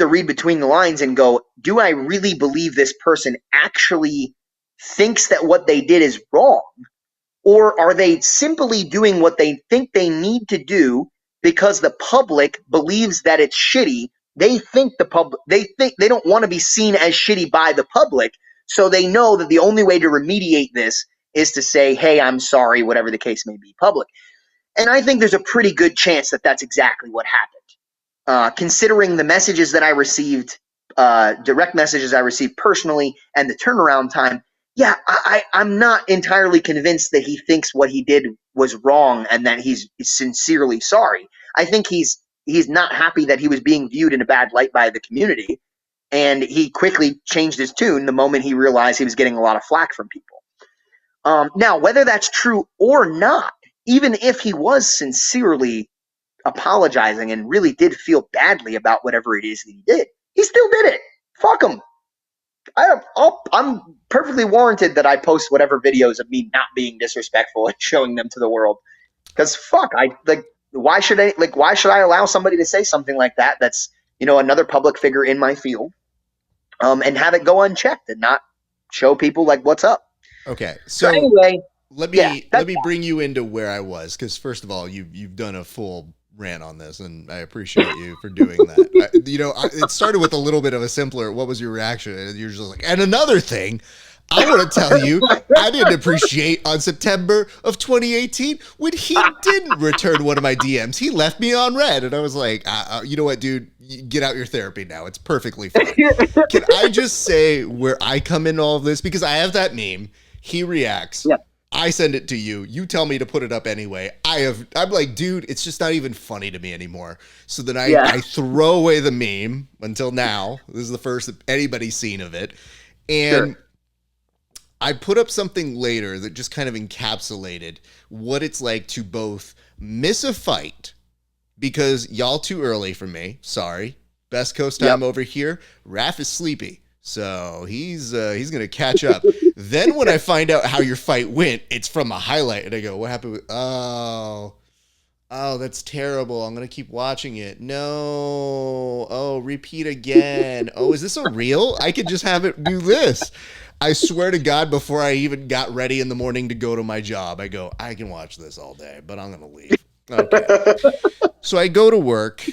read between the lines and go, do I really believe this person actually thinks that what they did is wrong? Or are they simply doing what they think they need to do because the public believes that it's shitty? They think they don't want to be seen as shitty by the public. So they know that the only way to remediate this is to say, hey, I'm sorry, whatever the case may be, public. And I think there's a pretty good chance that that's exactly what happened. Considering the messages that I received, direct messages I received personally, and the turnaround time, yeah, I'm not entirely convinced that he thinks what he did was wrong and that he's sincerely sorry. I think he's not happy that he was being viewed in a bad light by the community, and he quickly changed his tune the moment he realized he was getting a lot of flack from people. Now, whether that's true or not, even if he was sincerely apologizing and really did feel badly about whatever it is that he did, he still did it. Fuck him. I'm perfectly warranted that I post whatever videos of me not being disrespectful and showing them to the world. Because fuck, why should I allow somebody to say something like that? That's another public figure in my field, and have it go unchecked and not show people like what's up. Okay, so anyway, let me bring you into where I was, because first of all, you've done a full rant on this, and I appreciate you for doing that. It started with a little bit of a simpler, what was your reaction? And you're just like, and another thing, I want to tell you, I didn't appreciate on September of 2018 when he didn't return one of my DMs. He left me on red, and I was like, you know what, dude, get out your therapy now. It's perfectly fine. Can I just say where I come in all of this? Because I have that meme. He reacts. Yep. I send it to you. You tell me to put it up anyway. I'm like, dude, it's just not even funny to me anymore. So then I throw away the meme until now. This is the first that anybody's seen of it. And sure. I put up something later that just kind of encapsulated what it's like to both miss a fight because y'all too early for me. Sorry. Best Coast time over here. Raph is sleepy. So he's going to catch up. Then when I find out how your fight went, it's from a highlight. And I go, what happened? Oh, that's terrible. I'm going to keep watching it. No. Oh, repeat again. Oh, is this a reel? I could just have it do this. I swear to God, before I even got ready in the morning to go to my job, I go, I can watch this all day, but I'm going to leave. Okay. So I go to work.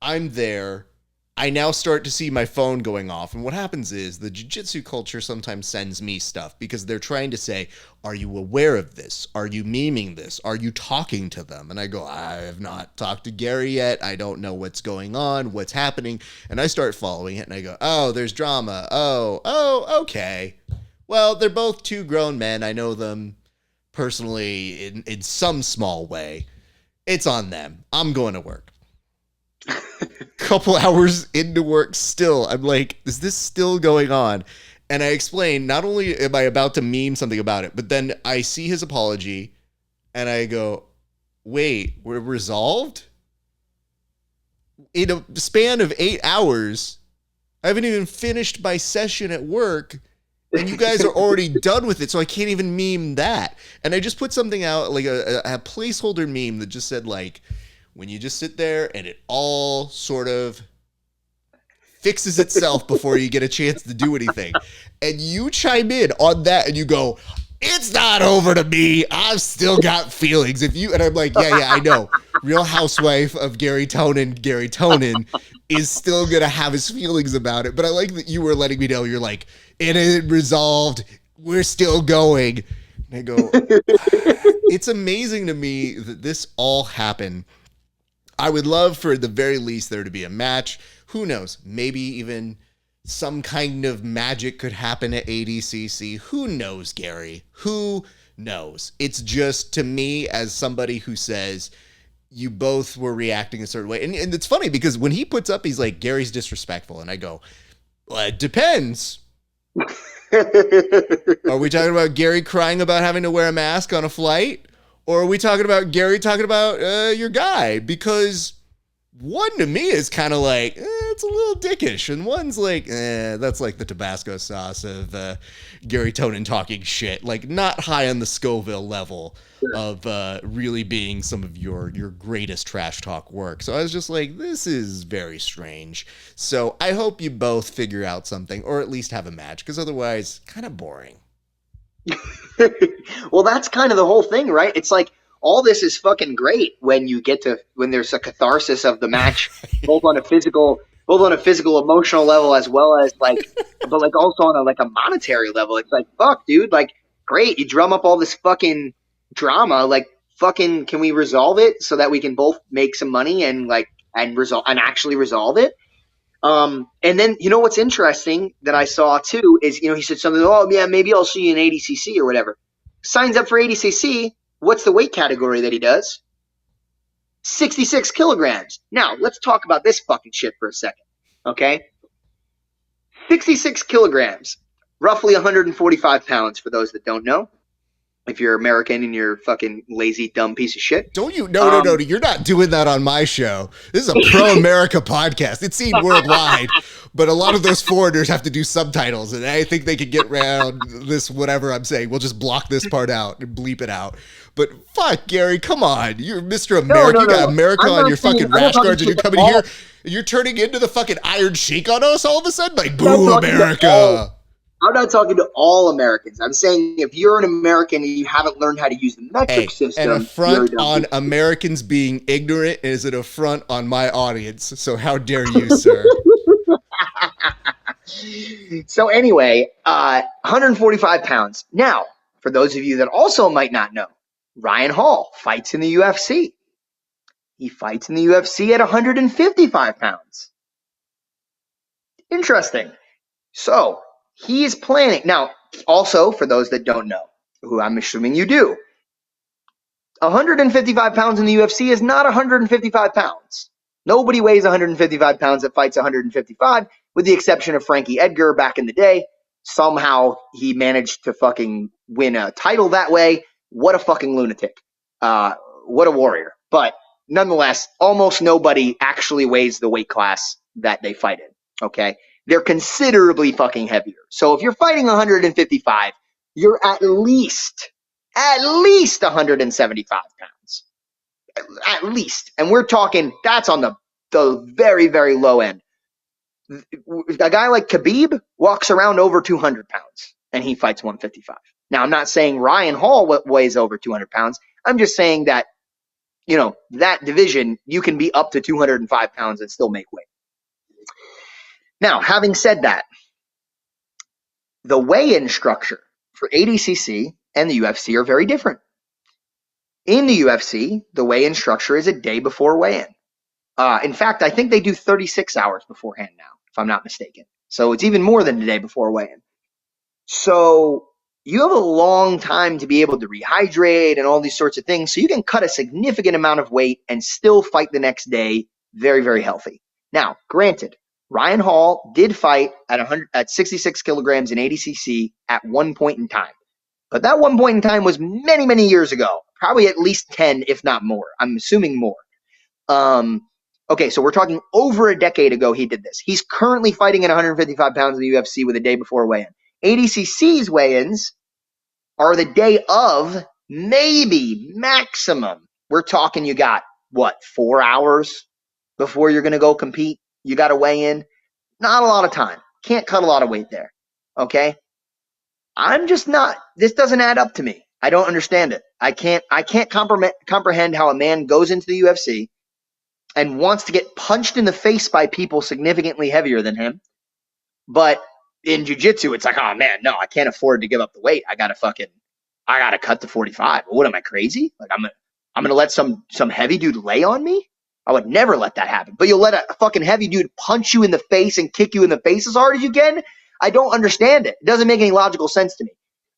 I'm there. I now start to see my phone going off. And what happens is the jiu-jitsu culture sometimes sends me stuff because they're trying to say, are you aware of this? Are you memeing this? Are you talking to them? And I go, I have not talked to Garry yet. I don't know what's going on, what's happening. And I start following it and I go, oh, there's drama. Oh, okay. Well, they're both two grown men. I know them personally in some small way. It's on them. I'm going to work. Couple hours into work still, I'm like, is this still going on? And I explain, not only am I about to meme something about it, but then I see his apology and I go, wait, we're resolved? In a span of 8 hours, I haven't even finished my session at work and you guys are already done with it, so I can't even meme that. And I just put something out, like a placeholder meme that just said like, when you just sit there and it all sort of fixes itself before you get a chance to do anything. And you chime in on that and you go, it's not over to me. I've still got feelings. And I'm like, yeah, I know. Real Housewife of Garry Tonon is still going to have his feelings about it. But I like that you were letting me know. You're like, it isn't resolved. We're still going. And I go, it's amazing to me that this all happened. I would love for the very least there to be a match. Who knows? Maybe even some kind of magic could happen at ADCC. Who knows, Garry? Who knows? It's just, to me, as somebody who says you both were reacting a certain way. And it's funny because when he puts up, he's like, Gary's disrespectful. And I go, well, it depends. Are we talking about Garry crying about having to wear a mask on a flight? Or are we talking about Garry talking about your guy? Because One to me is kind of like, it's a little dickish. And one's like, that's like the Tabasco sauce of Garry Tonon talking shit. Like, not high on the Scoville level of really being some of your greatest trash talk work. So I was just like, this is very strange. So I hope you both figure out something, or at least have a match, because otherwise, kind of boring. Well, that's kind of the whole thing, right? It's like, all this is fucking great when there's a catharsis of the match, both on a physical, emotional level, as well as like, but like also on a monetary level. It's like, fuck, dude, like, great, you drum up all this fucking drama, like, fucking, can we resolve it so that we can both make some money and actually resolve it? And then, what's interesting that I saw too is, he said something, oh yeah, maybe I'll see you in ADCC or whatever. Signs up for ADCC. What's the weight category that he does? 66 kilograms. Now, let's talk about this fucking shit for a second, okay? 66 kilograms, roughly 145 pounds for those that don't know. If you're American and you're a fucking lazy, dumb piece of shit. Don't you? No. You're not doing that on my show. This is a pro-America podcast. It's seen worldwide, but a lot of those foreigners have to do subtitles, and I think they could get around this, whatever I'm saying. We'll just block this part out and bleep it out. But fuck, Garry, come on. You're Mr. America. You got America on your fucking rash guards, and you're coming here, and you're turning into the fucking Iron Sheik on us all of a sudden? Like, boo, America. I'm not talking to all Americans. I'm saying if you're an American and you haven't learned how to use the metric system. An affront on Americans being ignorant is an affront on my audience. So how dare you, sir? So anyway, 145 pounds. Now, for those of you that also might not know, Ryan Hall fights in the UFC. He fights in the UFC at 155 pounds. Interesting. So he is planning. Now, also, for those that don't know, who I'm assuming you do, 155 pounds in the UFC is not 155 pounds. Nobody weighs 155 pounds that fights 155, with the exception of Frankie Edgar back in the day. Somehow he managed to fucking win a title that way. What a fucking lunatic. What a warrior. But nonetheless, almost nobody actually weighs the weight class that they fight in. Okay? They're considerably fucking heavier. So if you're fighting 155, you're at least 175 pounds. At least. And we're talking, that's on the very, very low end. A guy like Khabib walks around over 200 pounds and he fights 155. Now, I'm not saying Ryan Hall weighs over 200 pounds. I'm just saying that, that division, you can be up to 205 pounds and still make weight. Now, having said that, the weigh-in structure for ADCC and the UFC are very different. In the UFC, the weigh-in structure is a day before weigh-in. In fact, I think they do 36 hours beforehand now, if I'm not mistaken. So it's even more than a day before weigh-in. So you have a long time to be able to rehydrate and all these sorts of things. So you can cut a significant amount of weight and still fight the next day very, very healthy. Now, granted, Ryan Hall did fight at 66 kilograms in ADCC at one point in time. But that one point in time was many, many years ago. Probably at least 10, if not more. I'm assuming more. Okay, so we're talking over a decade ago he did this. He's currently fighting at 155 pounds in the UFC with a day before weigh-in. ADCC's weigh-ins are the day of, maybe, maximum. We're talking you got, 4 hours before you're going to go compete? You got to weigh in. Not a lot of time. Can't cut a lot of weight there. Okay? I'm just not. This doesn't add up to me. I don't understand it. I can't comprehend how a man goes into the UFC and wants to get punched in the face by people significantly heavier than him. But in jiu-jitsu, it's like, oh man, no, I can't afford to give up the weight. I gotta cut to 45. What am I, crazy? Like I'm gonna let some heavy dude lay on me? I would never let that happen. But you'll let a fucking heavy dude punch you in the face and kick you in the face as hard as you can? I don't understand it. It doesn't make any logical sense to me.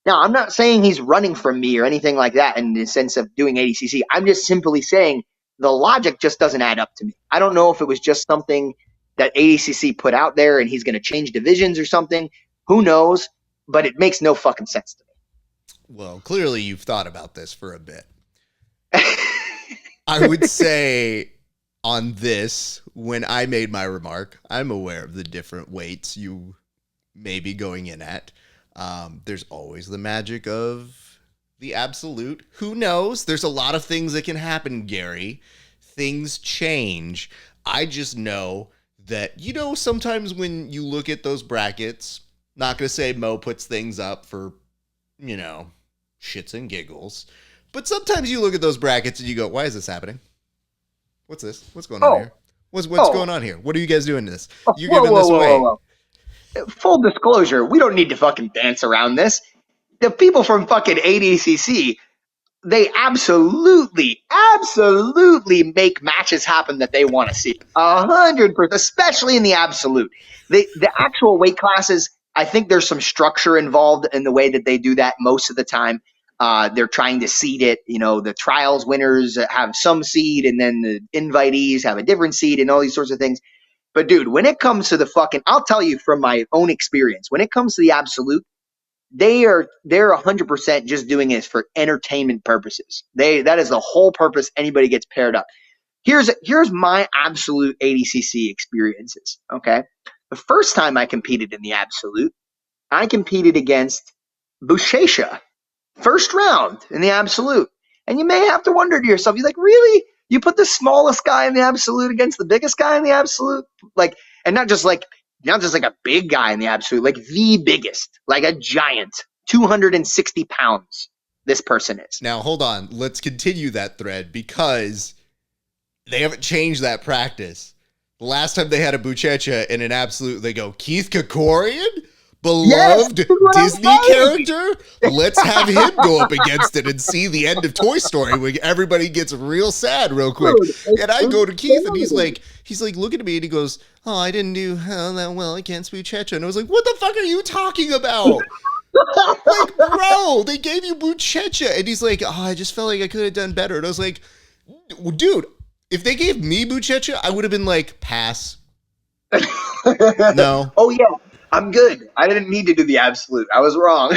Now, I'm not saying he's running from me or anything like that in the sense of doing ADCC. I'm just simply saying the logic just doesn't add up to me. I don't know if it was just something that ADCC put out there and he's going to change divisions or something. Who knows? But it makes no fucking sense to me. Well, clearly you've thought about this for a bit. I would say on this, when I made my remark, I'm aware of the different weights you may be going in at. There's always the magic of the absolute. Who knows? There's a lot of things that can happen, Gary. Things change. I just know that, sometimes when you look at those brackets, not going to say Mo puts things up for, shits and giggles, but sometimes you look at those brackets and you go, why is this happening? What's this? What's going on here? What's going on here? What are you guys doing to this? You're giving this away. Whoa. Full disclosure, we don't need to fucking dance around this. The people from fucking ADCC, they absolutely make matches happen that they want to see. 100%, especially in the absolute. The actual weight classes, I think there's some structure involved in the way that they do that most of the time. They're trying to seed it. The trials winners have some seed, and then the invitees have a different seed, and all these sorts of things. But dude, when it comes to the fucking, I'll tell you from my own experience, when it comes to the absolute, they're 100% just doing this for entertainment purposes. That is the whole purpose anybody gets paired up. Here's my absolute ADCC experiences. Okay, the first time I competed in the absolute, I competed against Buchecha, first round in the absolute, and you may have to wonder to yourself, you're like, really? You put the smallest guy in the absolute against the biggest guy in the absolute, and not just like a big guy in the absolute, like the biggest, like a giant, 260 pounds. This person is. Now, hold on. Let's continue that thread because they haven't changed that practice. The last time they had a Buchecha in an absolute, they go, Keith Krikorian? Beloved Disney character? Let's have him go up against it and see the end of Toy Story when everybody gets real sad real quick. And I go to Keith and he's like looking at me and he goes, oh, I didn't do that well against Buchecha. And I was like, what the fuck are you talking about? Like, bro, they gave you Buchecha. And he's like, oh, I just felt like I could have done better. And I was like, dude, if they gave me Buchecha, I would have been like, pass. No. Oh, yeah. I'm good. I didn't need to do the absolute. I was wrong.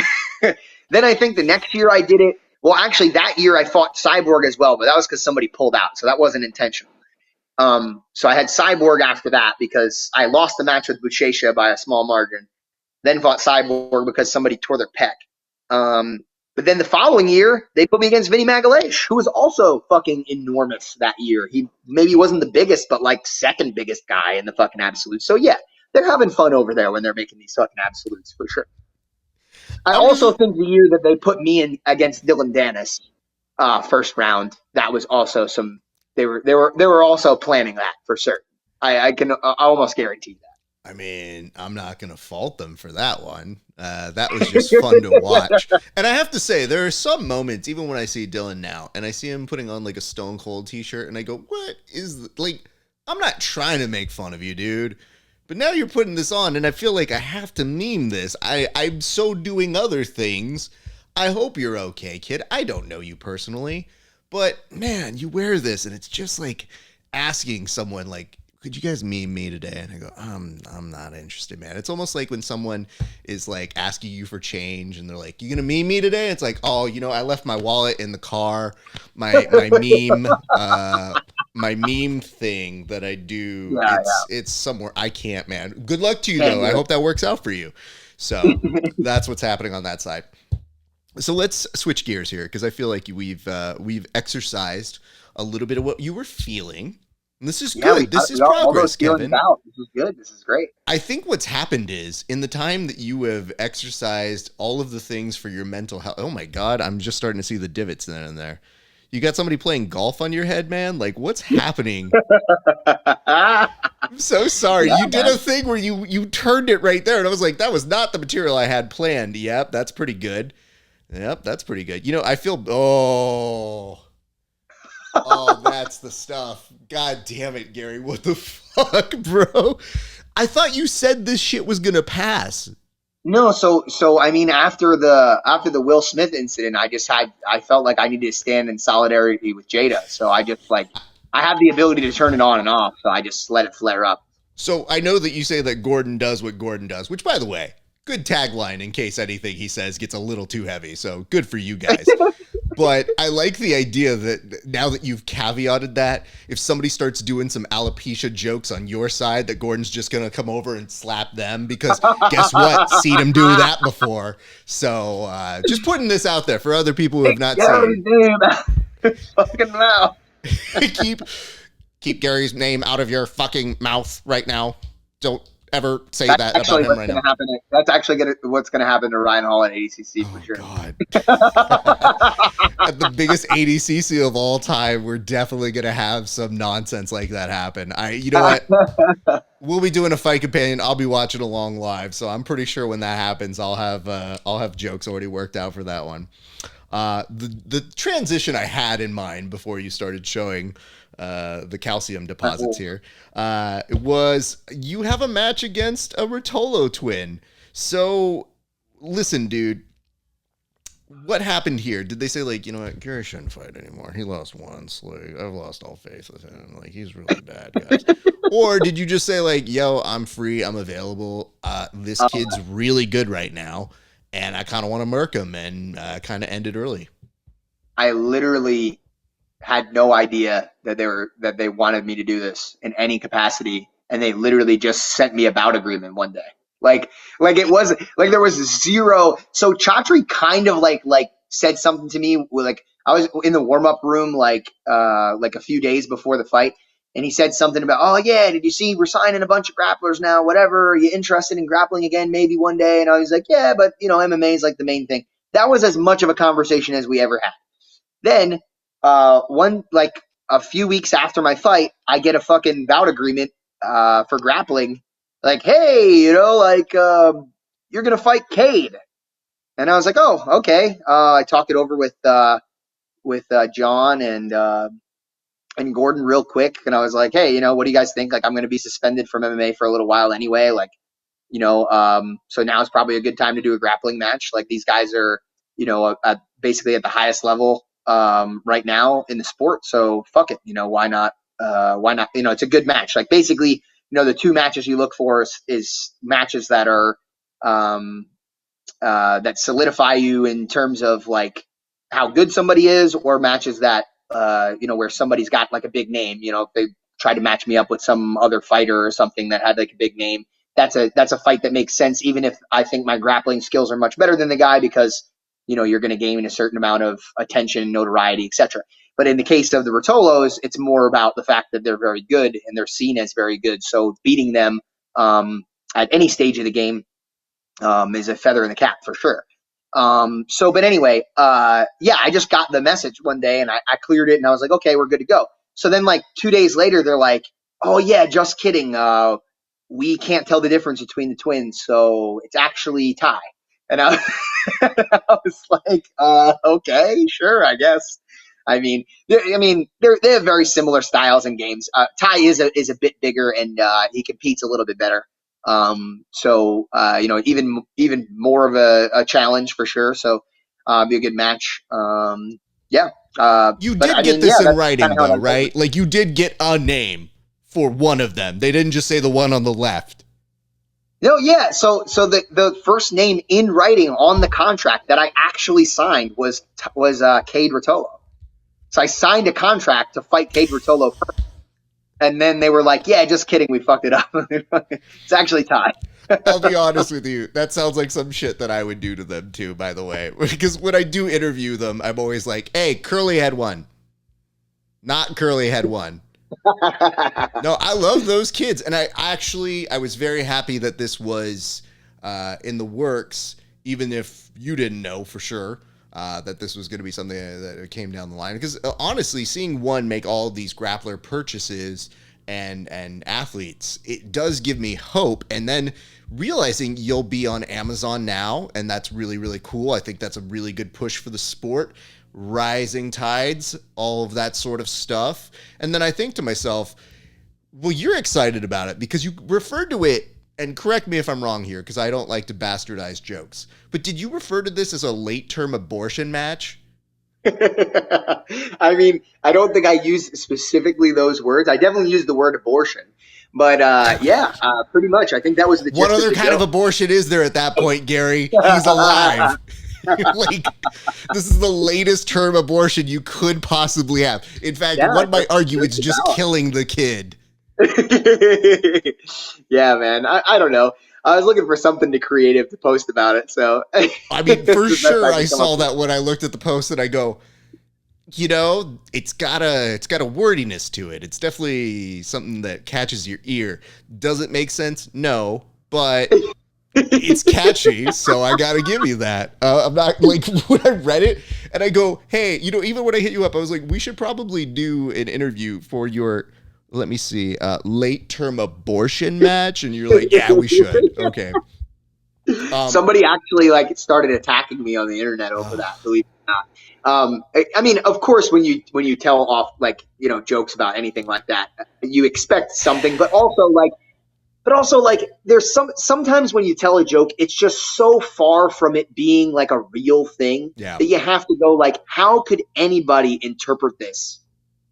Then I think the next year I did it. Well, actually, that year I fought Cyborg as well, but that was because somebody pulled out, so that wasn't intentional. So I had Cyborg after that because I lost the match with Buchecha by a small margin. Then fought Cyborg because somebody tore their pec. But then the following year, they put me against Vinny Magalhaes, who was also fucking enormous that year. He maybe wasn't the biggest, but like second biggest guy in the fucking absolute. So yeah. They're having fun over there when they're making these fucking absolutes for sure. I also think the year that they put me in against Dylan Dennis, first round, that was also some. They were also planning that for certain. I almost guarantee that. I mean, I'm not gonna fault them for that one. That was just fun to watch. And I have to say, there are some moments, even when I see Dylan now, and I see him putting on like a Stone Cold t-shirt, and I go, "What is like?" I'm not trying to make fun of you, dude. But now you're putting this on, and I feel like I have to meme this. I'm so doing other things. I hope you're okay, kid. I don't know you personally. But, man, you wear this, and it's just like asking someone, like, could you guys meme me today? And I go, I'm not interested, man. It's almost like when someone is, like, asking you for change, and they're like, you gonna meme me today? It's like, oh, I left my wallet in the car. My meme... my meme thing that I do, it's somewhere. I can't, man. Good luck to you, though. I hope that works out for you. So that's what's happening on that side. So let's switch gears here because I feel like we've exercised a little bit of what you were feeling. And this is good. This is progress, Kevin. This is good. This is great. I think what's happened is in the time that you have exercised all of the things for your mental health. Oh, my God. I'm just starting to see the divots in there. You got somebody playing golf on your head, man? Like, what's happening? I'm so sorry. Yeah, you did a thing where you turned it right there, and I was like, that was not the material I had planned. Yep, that's pretty good. Yep, that's pretty good. I feel... Oh, that's the stuff. God damn it, Gary. What the fuck, bro? I thought you said this shit was going to pass. No, so I mean, after the Will Smith incident, I felt like I needed to stand in solidarity with Jada. So I just I have the ability to turn it on and off. So I just let it flare up. So I know that you say that Gordon does what Gordon does, which, by the way, good tagline in case anything he says gets a little too heavy. So good for you guys. But I like the idea that now that you've caveated that, if somebody starts doing some alopecia jokes on your side, that Gordon's just going to come over and slap them because guess what? Seen him do that before. So just putting this out there for other people who have not seen. Fucking mouth. keep Gary's name out of your fucking mouth right now. Don't ever say that about him right now. That's actually what's going to happen to Ryan Hall at ADCC for sure. God. At the biggest ADCC of all time, we're definitely going to have some nonsense like that happen. You know what? We'll be doing a fight companion. I'll be watching along live, so I'm pretty sure when that happens, I'll have jokes already worked out for that one. The transition I had in mind before you started showing the calcium deposits here was you have a match against a Rotolo twin. So listen, dude, what happened here? Did they say like, you know what, Garry shouldn't fight anymore? He lost once. Like, I've lost all faith with him. Like, he's really bad, guys. Or did you just say like, yo, I'm free, I'm available. This kid's really good right now, and I kind of want to murk him and kind of end it early? I literally had no idea that they wanted me to do this in any capacity, and they literally just sent me a bout agreement one day. Like it was like there was zero. So Chatri kind of like said something to me. Like I was in the warm up room like a few days before the fight, and he said something about, oh yeah, did you see we're signing a bunch of grapplers now? Whatever, are you interested in grappling again maybe one day? And I was like, yeah, but you know MMA is like the main thing. That was as much of a conversation as we ever had. Then a few weeks after my fight, I get a fucking bout agreement for grappling. Like, hey, you know, like you're gonna fight Cade, and I was like, oh, okay. I talked it over with John and Gordon real quick, and I was like, hey, you know, what do you guys think? Like, I'm gonna be suspended from MMA for a little while anyway. Like, you know, so now is probably a good time to do a grappling match. Like, these guys are, you know, basically at the highest level right now in the sport. So fuck it, you know, why not? You know, it's a good match. Like basically, you know, the two matches you look for is matches that are that solidify you in terms of like how good somebody is, or matches that you know, where somebody's got like a big name. You know, if they try to match me up with some other fighter or something that had like a big name, that's a fight that makes sense, even if I think my grappling skills are much better than the guy, because you know, you're going to gain a certain amount of attention, notoriety, etc. But in the case of the Rotolos, it's more about the fact that they're very good and they're seen as very good. So beating them at any stage of the game is a feather in the cap for sure. But anyway, yeah, I just got the message one day and I cleared it and I was like, okay, we're good to go. So then like 2 days later, they're like, oh yeah, just kidding. We can't tell the difference between the twins. So it's actually Ty. And I was like, okay, sure, I guess. I mean, they have very similar styles and games. Ty is a bit bigger and he competes a little bit better. So you know, even more of a challenge for sure. So be a good match. Yeah. You did get this in writing though, right? Like you did get a name for one of them. They didn't just say the one on the left. No, yeah. So the first name in writing on the contract that I actually signed was Cade Rotolo. So I signed a contract to fight Cade Rotolo first, and then they were like, "Yeah, just kidding, we fucked it up." It's actually Ty. I'll be honest with you. That sounds like some shit that I would do to them too, by the way. Because when I do interview them, I'm always like, "Hey, Curly had one, not Curly had one." No, I love those kids, and I was very happy that this was in the works, even if you didn't know for sure that this was going to be something that came down the line. Because honestly, seeing one make all of these grappler purchases and athletes, it does give me hope. And then realizing you'll be on Amazon now, and that's really, really cool. I think that's a really good push for the sport. Rising tides, all of that sort of stuff. And then I think to myself, well, you're excited about it because you referred to it, and correct me if I'm wrong here because I don't like to bastardize jokes, but did you refer to this as a late-term abortion match? I mean, I don't think I used specifically those words. I definitely used the word abortion. But yeah, pretty much. I think that was the gist. What other kind of abortion is there at that point, Gary? He's alive. Like, this is the latest term abortion you could possibly have. In fact, Yeah, one might argue that's it's just about. killing the kid. Yeah, man. I don't know. I was looking for something to creative to post about it, so I mean, it's for the best sure, I I could come up saw with. that when I looked at the post, and I go, you know, it's got a wordiness to it. It's definitely something that catches your ear. Does it make sense? No, but it's catchy, so I gotta give you that. I'm not like when I read it and I go, hey, you know, even when I hit you up, I was like, we should probably do an interview for your, let me see, late term abortion match, and you're like, yeah, we should. Okay. Somebody actually like started attacking me on the internet over Oh, that. Believe it or not. I mean, of course, when you tell off like jokes about anything like that, you expect something, but also like there's sometimes when you tell a joke, it's just so far from it being like a real thing yeah. that you have to go like, how could anybody interpret this?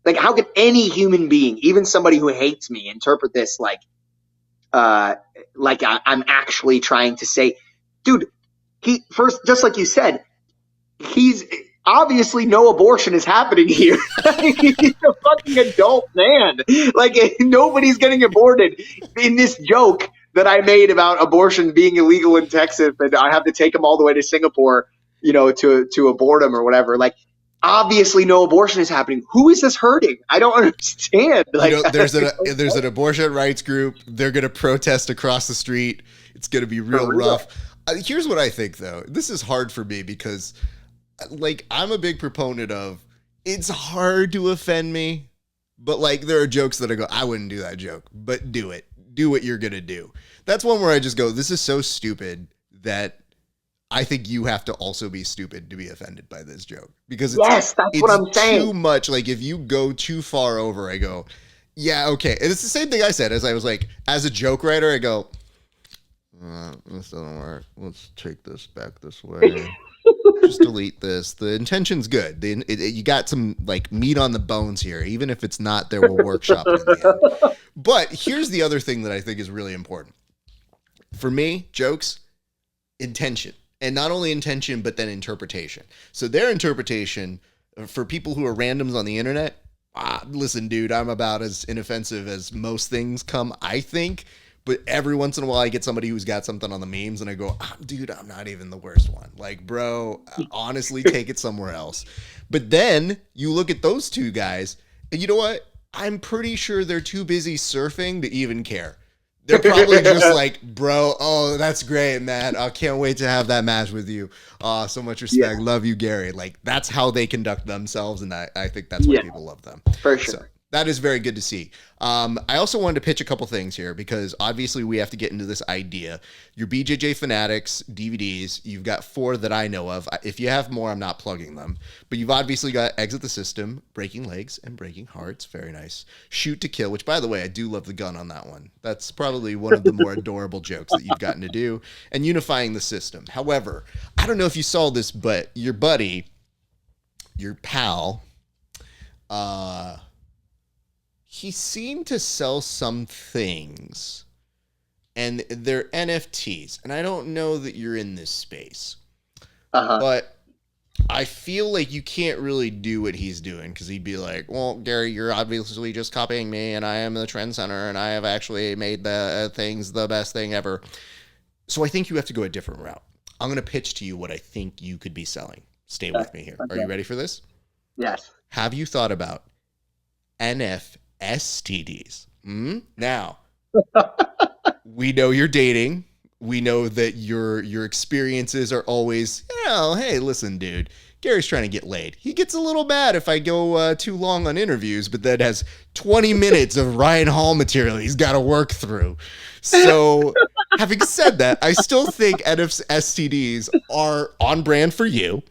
Like, how could any human being, even somebody who hates me, interpret this uh, I'm actually trying to say, dude, he first, just like you said, he's obviously no abortion is happening here. He's a fucking adult man. Like nobody's getting aborted in this joke that I made about abortion being illegal in Texas, and I have to take him all the way to Singapore, to abort him or whatever. Like obviously no abortion is happening. Who is this hurting? I don't understand. You Like know, there's an abortion rights group. They're gonna protest across the street. It's gonna be real rough. Here's what I think, though. This is hard for me because, like, I'm a big proponent of. It's hard to offend me, but like, there are jokes that I go, I wouldn't do that joke, but do it. Do what you're gonna do. That's one where I just go, this is so stupid that I think you have to also be stupid to be offended by this joke because yes, that's what I'm it's saying. too much. Like if you go too far over, I go, yeah, okay. And it's the same thing I said as I was like, as a joke writer, I go, this doesn't work. Let's take this back this way. Just delete this. The intention's good. You got some like meat on the bones here, even if it's not there. We'll workshop it in the end. But here's the other thing that I think is really important for me: jokes, intention. And not only intention, but then interpretation. So their interpretation for people who are randoms on the internet, listen, dude, I'm about as inoffensive as most things come, I think. But every once in a while, I get somebody who's got something on the memes, and I go, dude, I'm not even the worst one. Like, bro, honestly, take it somewhere else. But then you look at those two guys, and you know what? I'm pretty sure they're too busy surfing to even care. They're probably just like, bro, oh, that's great, man. I can't wait to have that match with you. Oh, so much respect. Yeah. Love you, Gary. Like, that's how they conduct themselves, and I think that's why Yeah, people love them. for sure. So that is very good to see. I also wanted to pitch a couple things here because obviously we have to get into this idea. Your BJJ Fanatics DVDs, you've got 4 that I know of. If you have more, I'm not plugging them. But you've obviously got Exit the System, Breaking Legs, and Breaking Hearts. Very nice. Shoot to Kill, which, by the way, I do love the gun on that one. That's probably one of the more adorable jokes that you've gotten to do. And Unifying the System. However, I don't know if you saw this, but your buddy, your pal, he seemed to sell some things and they're NFTs. And I don't know that you're in this space, but I feel like you can't really do what he's doing because he'd be like, well, Gary, you're obviously just copying me and I am the trend center and I have actually made the things the best thing ever. So I think you have to go a different route. I'm going to pitch to you what I think you could be selling. Stay with me here. Okay. Are you ready for this? Yes. Have you thought about STDs? Now, we know you're dating. We know that your experiences are always, hey, listen, dude, Gary's trying to get laid. He gets a little mad if I go too long on interviews, but then has 20 minutes of Ryan Hall material he's got to work through. So having said that, I still think STDs are on brand for you.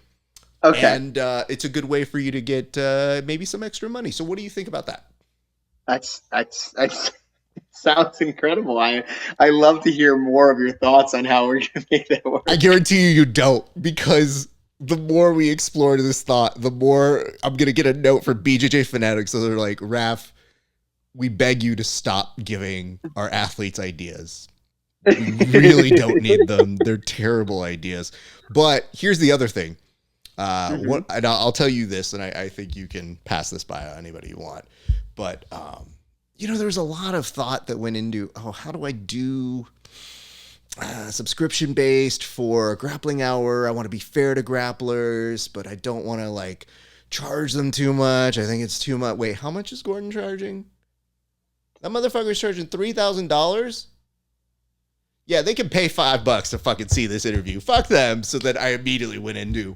Okay. And it's a good way for you to get maybe some extra money. So what do you think about that? That's sounds incredible. I love to hear more of your thoughts on how we're gonna make that work. I guarantee you don't, because the more we explore this thought, the more I'm gonna get a note from BJJ Fanatics. So they're like, Raph, we beg you to stop giving our athletes ideas. We really don't need them. They're terrible ideas. But here's the other thing. Hmm. And I'll tell you this, and I think you can pass this by on anybody you want. But there's a lot of thought that went into, how do I do subscription based for a grappling hour? I want to be fair to grapplers, but I don't want to like charge them too much. I think it's too much. Wait, how much is Gordon charging? That motherfucker's charging $3,000. Yeah, they can pay $5 to fucking see this interview. Fuck them. So that I immediately went into,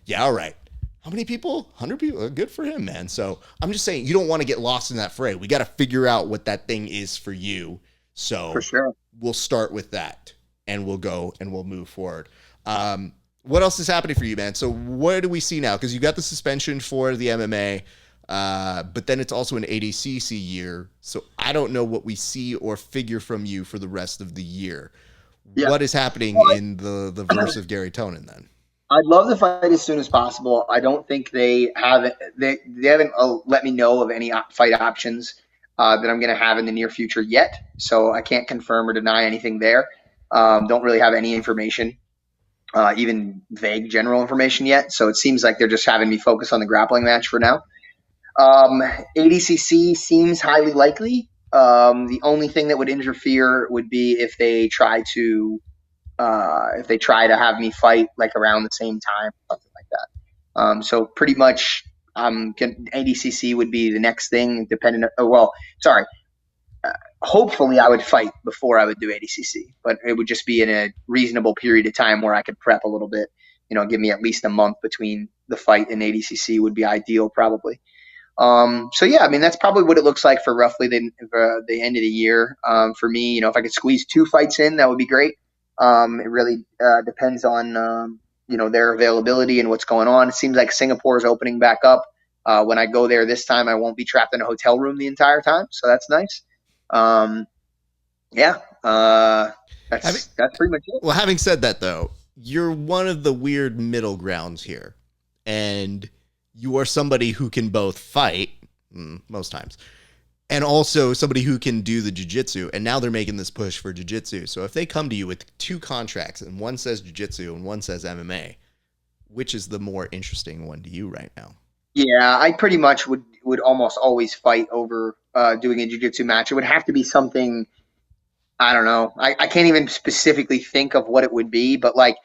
yeah, all right. How many people? 100 people? Good for him, man. So I'm just saying, you don't want to get lost in that fray. We got to figure out what that thing is for you. For So sure. we'll start with that and we'll go and we'll move forward. What else is happening for you, man? So what do we see now? Because you got the suspension for the MMA, but then it's also an ADCC year. So I don't know what we see or figure from you for the rest of the year. Yeah. What is happening in the verse of Garry Tonon then? I'd love to fight as soon as possible. I don't think they haven't let me know of any fight options that I'm going to have in the near future yet. So I can't confirm or deny anything there. Don't really have any information, even vague general information yet. So it seems like they're just having me focus on the grappling match for now. ADCC seems highly likely. The only thing that would interfere would be if they try to have me fight like around the same time, something like that. So pretty much, ADCC would be the next thing. Depending, sorry. Hopefully, I would fight before I would do ADCC, but it would just be in a reasonable period of time where I could prep a little bit. Give me at least a month between the fight and ADCC would be ideal, probably. So yeah, I mean that's probably what it looks like for roughly the end of the year. For me, if I could squeeze 2 fights in, that would be great. It really depends on their availability and what's going on. It seems like Singapore is opening back up. When I go there this time, I won't be trapped in a hotel room the entire time, so that's nice. Um, yeah, Having, that's pretty much it. well, having said that, though, you're one of the weird middle grounds here. And you are somebody who can both fight, most times, and also somebody who can do the jiu-jitsu. And now they're making this push for jiu-jitsu. So if they come to you with 2 contracts and one says jiu-jitsu and one says MMA, which is the more interesting one to you right now? Yeah, I pretty much would almost always fight over doing a jiu-jitsu match. It would have to be something. I don't know. I can't even specifically think of what it would be, but like,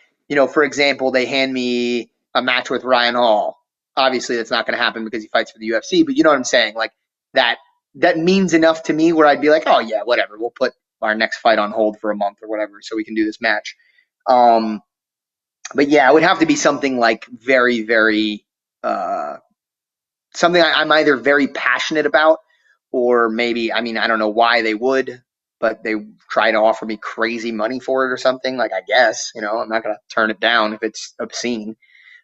for example, they hand me a match with Ryan Hall. Obviously, that's not going to happen because he fights for the UFC, but you know what I'm saying? Like that that means enough to me where I'd be like, oh yeah, whatever. We'll put our next fight on hold for a month or whatever so we can do this match. Um, but yeah, it would have to be something like very, very uh, something I'm either very passionate about or maybe, I mean, I don't know why they would, but they try to offer me crazy money for it or something. Like, I guess, I'm not going to turn it down if it's obscene.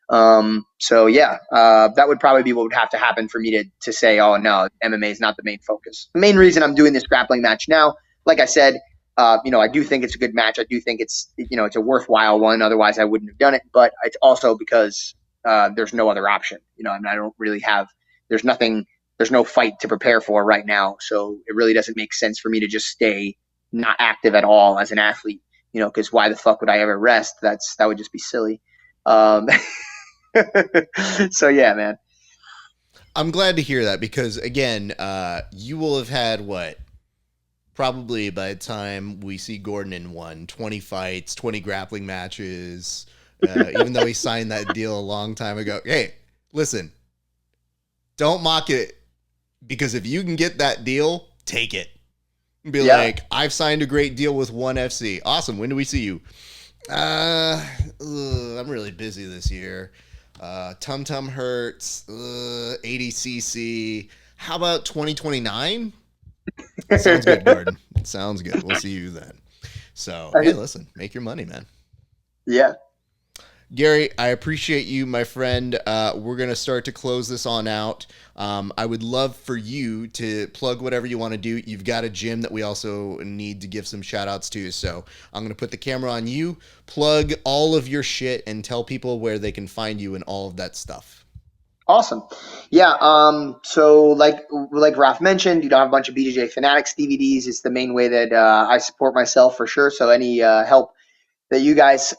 So yeah, that would probably be what would have to happen for me to say, oh no, MMA is not the main focus. The main reason I'm doing this grappling match now, like I said, I do think it's a good match. I do think it's a worthwhile one. Otherwise, I wouldn't have done it. But it's also because there's no other option. I mean, I don't really have. There's nothing. There's no fight to prepare for right now. So it really doesn't make sense for me to just stay not active at all as an athlete. Because why the fuck would I ever rest? That would just be silly. Um, so yeah, man. I'm glad to hear that because, again, you will have had what? Probably by the time we see Gordon in 20 fights, 20 grappling matches, even though he signed that deal a long time ago. Hey, listen, don't mock it because if you can get that deal, take it. Be like, I've signed a great deal with ONE FC. Awesome. When do we see you? I'm really busy this year. Tum Tum hurts. ADCC. How about 2029? Sounds good, Gordon. Sounds good. We'll see you then. So, hey, listen, make your money, man. Yeah. Garry, I appreciate you, my friend. We're going to start to close this on out. I would love for you to plug whatever you want to do. You've got a gym that we also need to give some shout outs to. So I'm going to put the camera on you, plug all of your shit, and tell people where they can find you and all of that stuff. Awesome. Yeah. So like Raf mentioned, you know, I have a bunch of BJJ Fanatics DVDs. It's the main way that I support myself for sure. So any help that you guys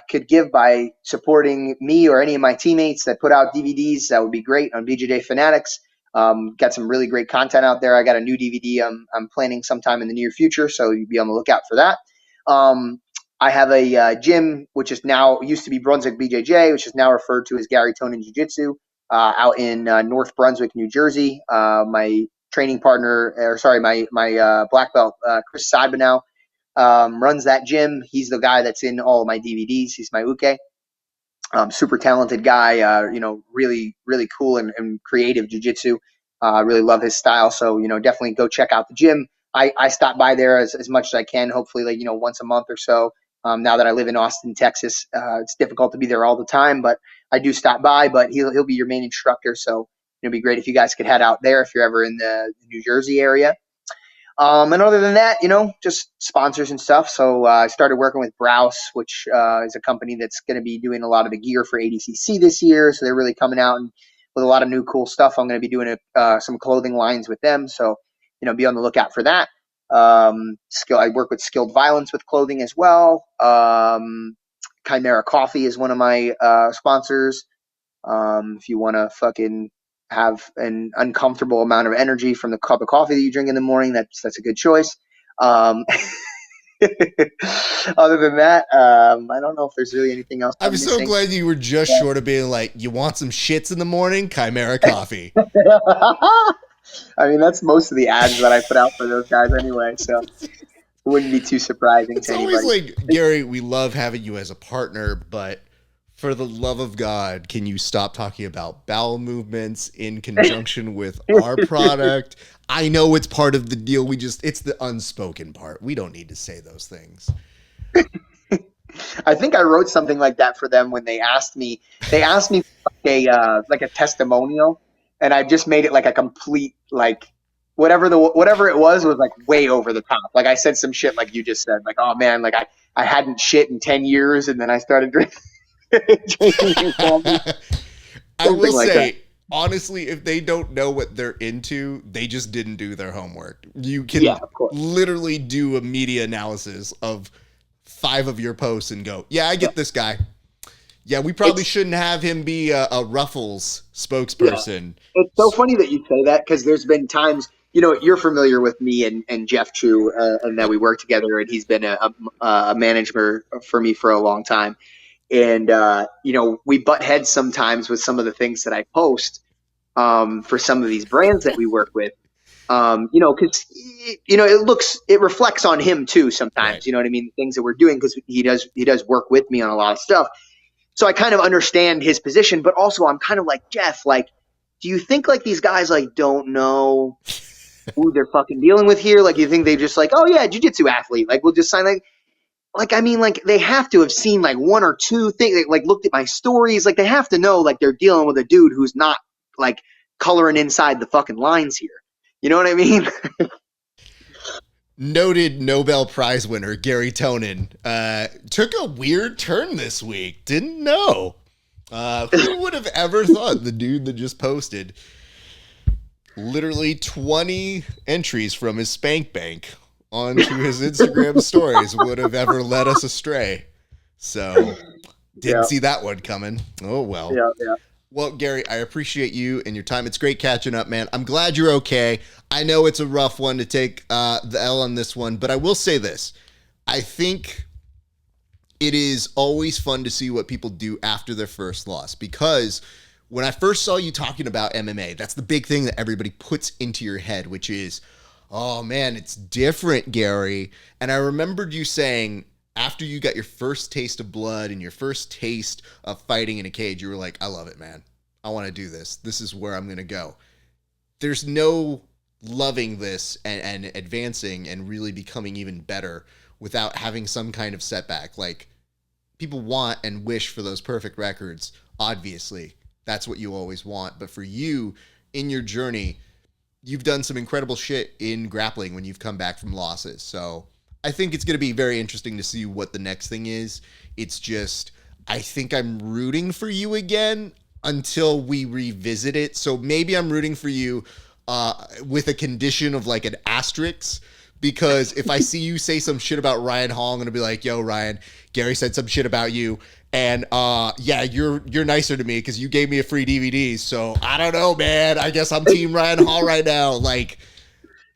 could give by supporting me or any of my teammates that put out DVDs, that would be great on BJJ Fanatics. Got some really great content out there. I got a new DVD I'm planning sometime in the near future, so you'll be on the lookout for that. Um, I have a gym, which is now used to be Brunswick BJJ, which is now referred to as Garry Tonon Jiu-Jitsu, out in North Brunswick, New Jersey. My training partner, or sorry, my black belt, Chris Sadbanow, runs that gym. He's the guy that's in all of my DVDs. He's my uke. Super talented guy. You know, really, really cool and creative jujitsu. Really love his style. So, you know, definitely go check out the gym. I stop by there as much as I can, hopefully, like, you know, once a month or so. Now that I live in Austin, Texas, it's difficult to be there all the time, but I do stop by. But he'll be your main instructor. So it'd be great if you guys could head out there if you're ever in the New Jersey area. And other than that, you know, just sponsors and stuff. So I started working with Browse, which is a company that's going to be doing a lot of the gear for ADCC this year. So they're really coming out and with a lot of new cool stuff. I'm going to be doing some clothing lines with them. So, you know, be on the lookout for that. I work with Skilled Violence with clothing as well. Chimera Coffee is one of my sponsors. If you want to fucking have an uncomfortable amount of energy from the cup of coffee that you drink in the morning, that's a good choice. Um, Other than that, I don't know if there's really anything else I'm I'm so missing. glad you were just short of being like, you want some shits in the morning? Chimera Coffee. I mean, that's most of the ads that I put out for those guys anyway, so it wouldn't be too surprising It's to always anybody. like, Gary, we love having you as a partner, but for the love of God, can you stop talking about bowel movements in conjunction with our product? I know it's part of the deal. It's the unspoken part. We don't need to say those things. I think I wrote something like that for them when they asked me. They asked me for like a testimonial, and I just made it like a complete like whatever it was like way over the top. Like I said some shit like you just said, like, oh man, like I hadn't shit in 10 years, and then I started drinking drinking coffee, I will something like that. say, honestly, if they don't know what they're into, they just didn't do their homework. You Yeah, can of course. literally do a media analysis of 5 of your posts and go, yeah, I Yeah. get this guy. Yeah, we probably It's shouldn't have him be a Ruffles yeah. spokesperson. It's so funny that you say that because there's been times, you know, you're familiar with me and Jeff True, and that we work together, and he's been a manager for me for a long time. And, you know, we butt heads sometimes with some of the things that I post for some of these brands that we work with. You know, because, you know, it reflects on him too Right. sometimes, you know what I mean? Things that we're doing because he does work with me on a lot of stuff. So I kind of understand his position, but also I'm kind of like, Jeff, like, do you think like these guys like don't know who they're fucking dealing with here? Like, you think they just like, oh yeah, jujitsu athlete, like we'll just sign like I mean, like they have to have seen like one or two things, like looked at my stories, like they have to know like they're dealing with a dude who's not like coloring inside the fucking lines here. You know what I mean? Noted Nobel Prize winner Garry Tonon took a weird turn this week. Didn't know. Who would have ever thought the dude that just posted literally 20 entries from his spank bank onto his Instagram stories would have ever led us astray? So, didn't Yeah, see that one coming. Oh, well. yeah, yeah. Well, Gary, I appreciate you and your time. It's great catching up, man. I'm glad you're okay. I know it's a rough one to take the L on this one, but I will say this. I think it is always fun to see what people do after their first loss, because when I first saw you talking about MMA, that's the big thing that everybody puts into your head, which is, oh man, it's different, Gary. And I remembered you saying after you got your first taste of blood and your first taste of fighting in a cage, you were like, I love it, man. I want to do this. This is where I'm going to go. There's no loving this and advancing and really becoming even better without having some kind of setback. Like, people want and wish for those perfect records. Obviously, that's what you always want. But for you, in your journey, you've done some incredible shit in grappling when you've come back from losses. So I think it's going to be very interesting to see what the next thing is. It's just, I think I'm rooting for you again. until we revisit it. So maybe I'm rooting for you with a condition of like an asterisk, because if I see you say some shit about Ryan Hall, I'm gonna be like, yo, Ryan, Garry said some shit about you. And yeah, you're nicer to me because you gave me a free DVD. So I don't know, man. I guess I'm team Ryan Hall right now. Like,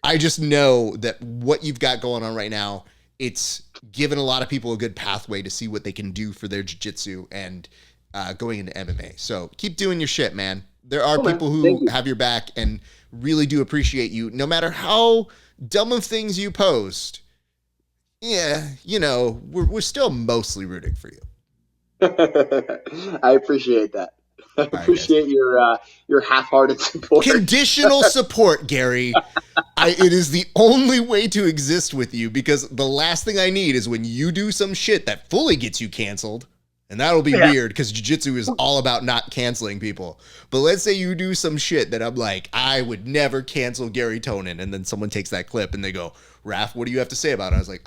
I just know that what you've got going on right now, it's given a lot of people a good pathway to see what they can do for their jiu-jitsu and going into MMA. So keep doing your shit, man. There are people who have your back and really do appreciate you, no matter how dumb of things you post. Yeah, you know, we're still mostly rooting for you. I appreciate that. I appreciate your half-hearted support. Conditional support, Garry. It is the only way to exist with you, because the last thing I need is when you do some shit that fully gets you canceled. And that'll be weird because jiu-jitsu is all about not canceling people. But let's say you do some shit that I'm like, I would never cancel Garry Tonon. And then someone takes that clip and they go, Raph, what do you have to say about it? I was like,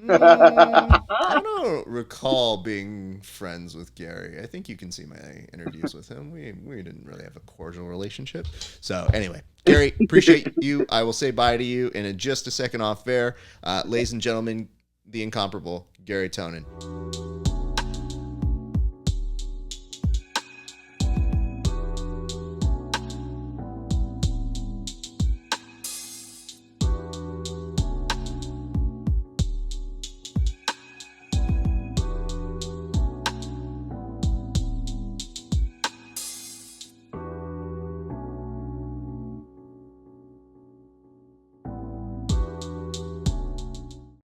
I don't recall being friends with Garry. I think you can see my interviews with him. We didn't really have a cordial relationship. So anyway, Garry, appreciate you. I will say bye to you in just a second off air. Ladies and gentlemen, the incomparable Garry Tonon.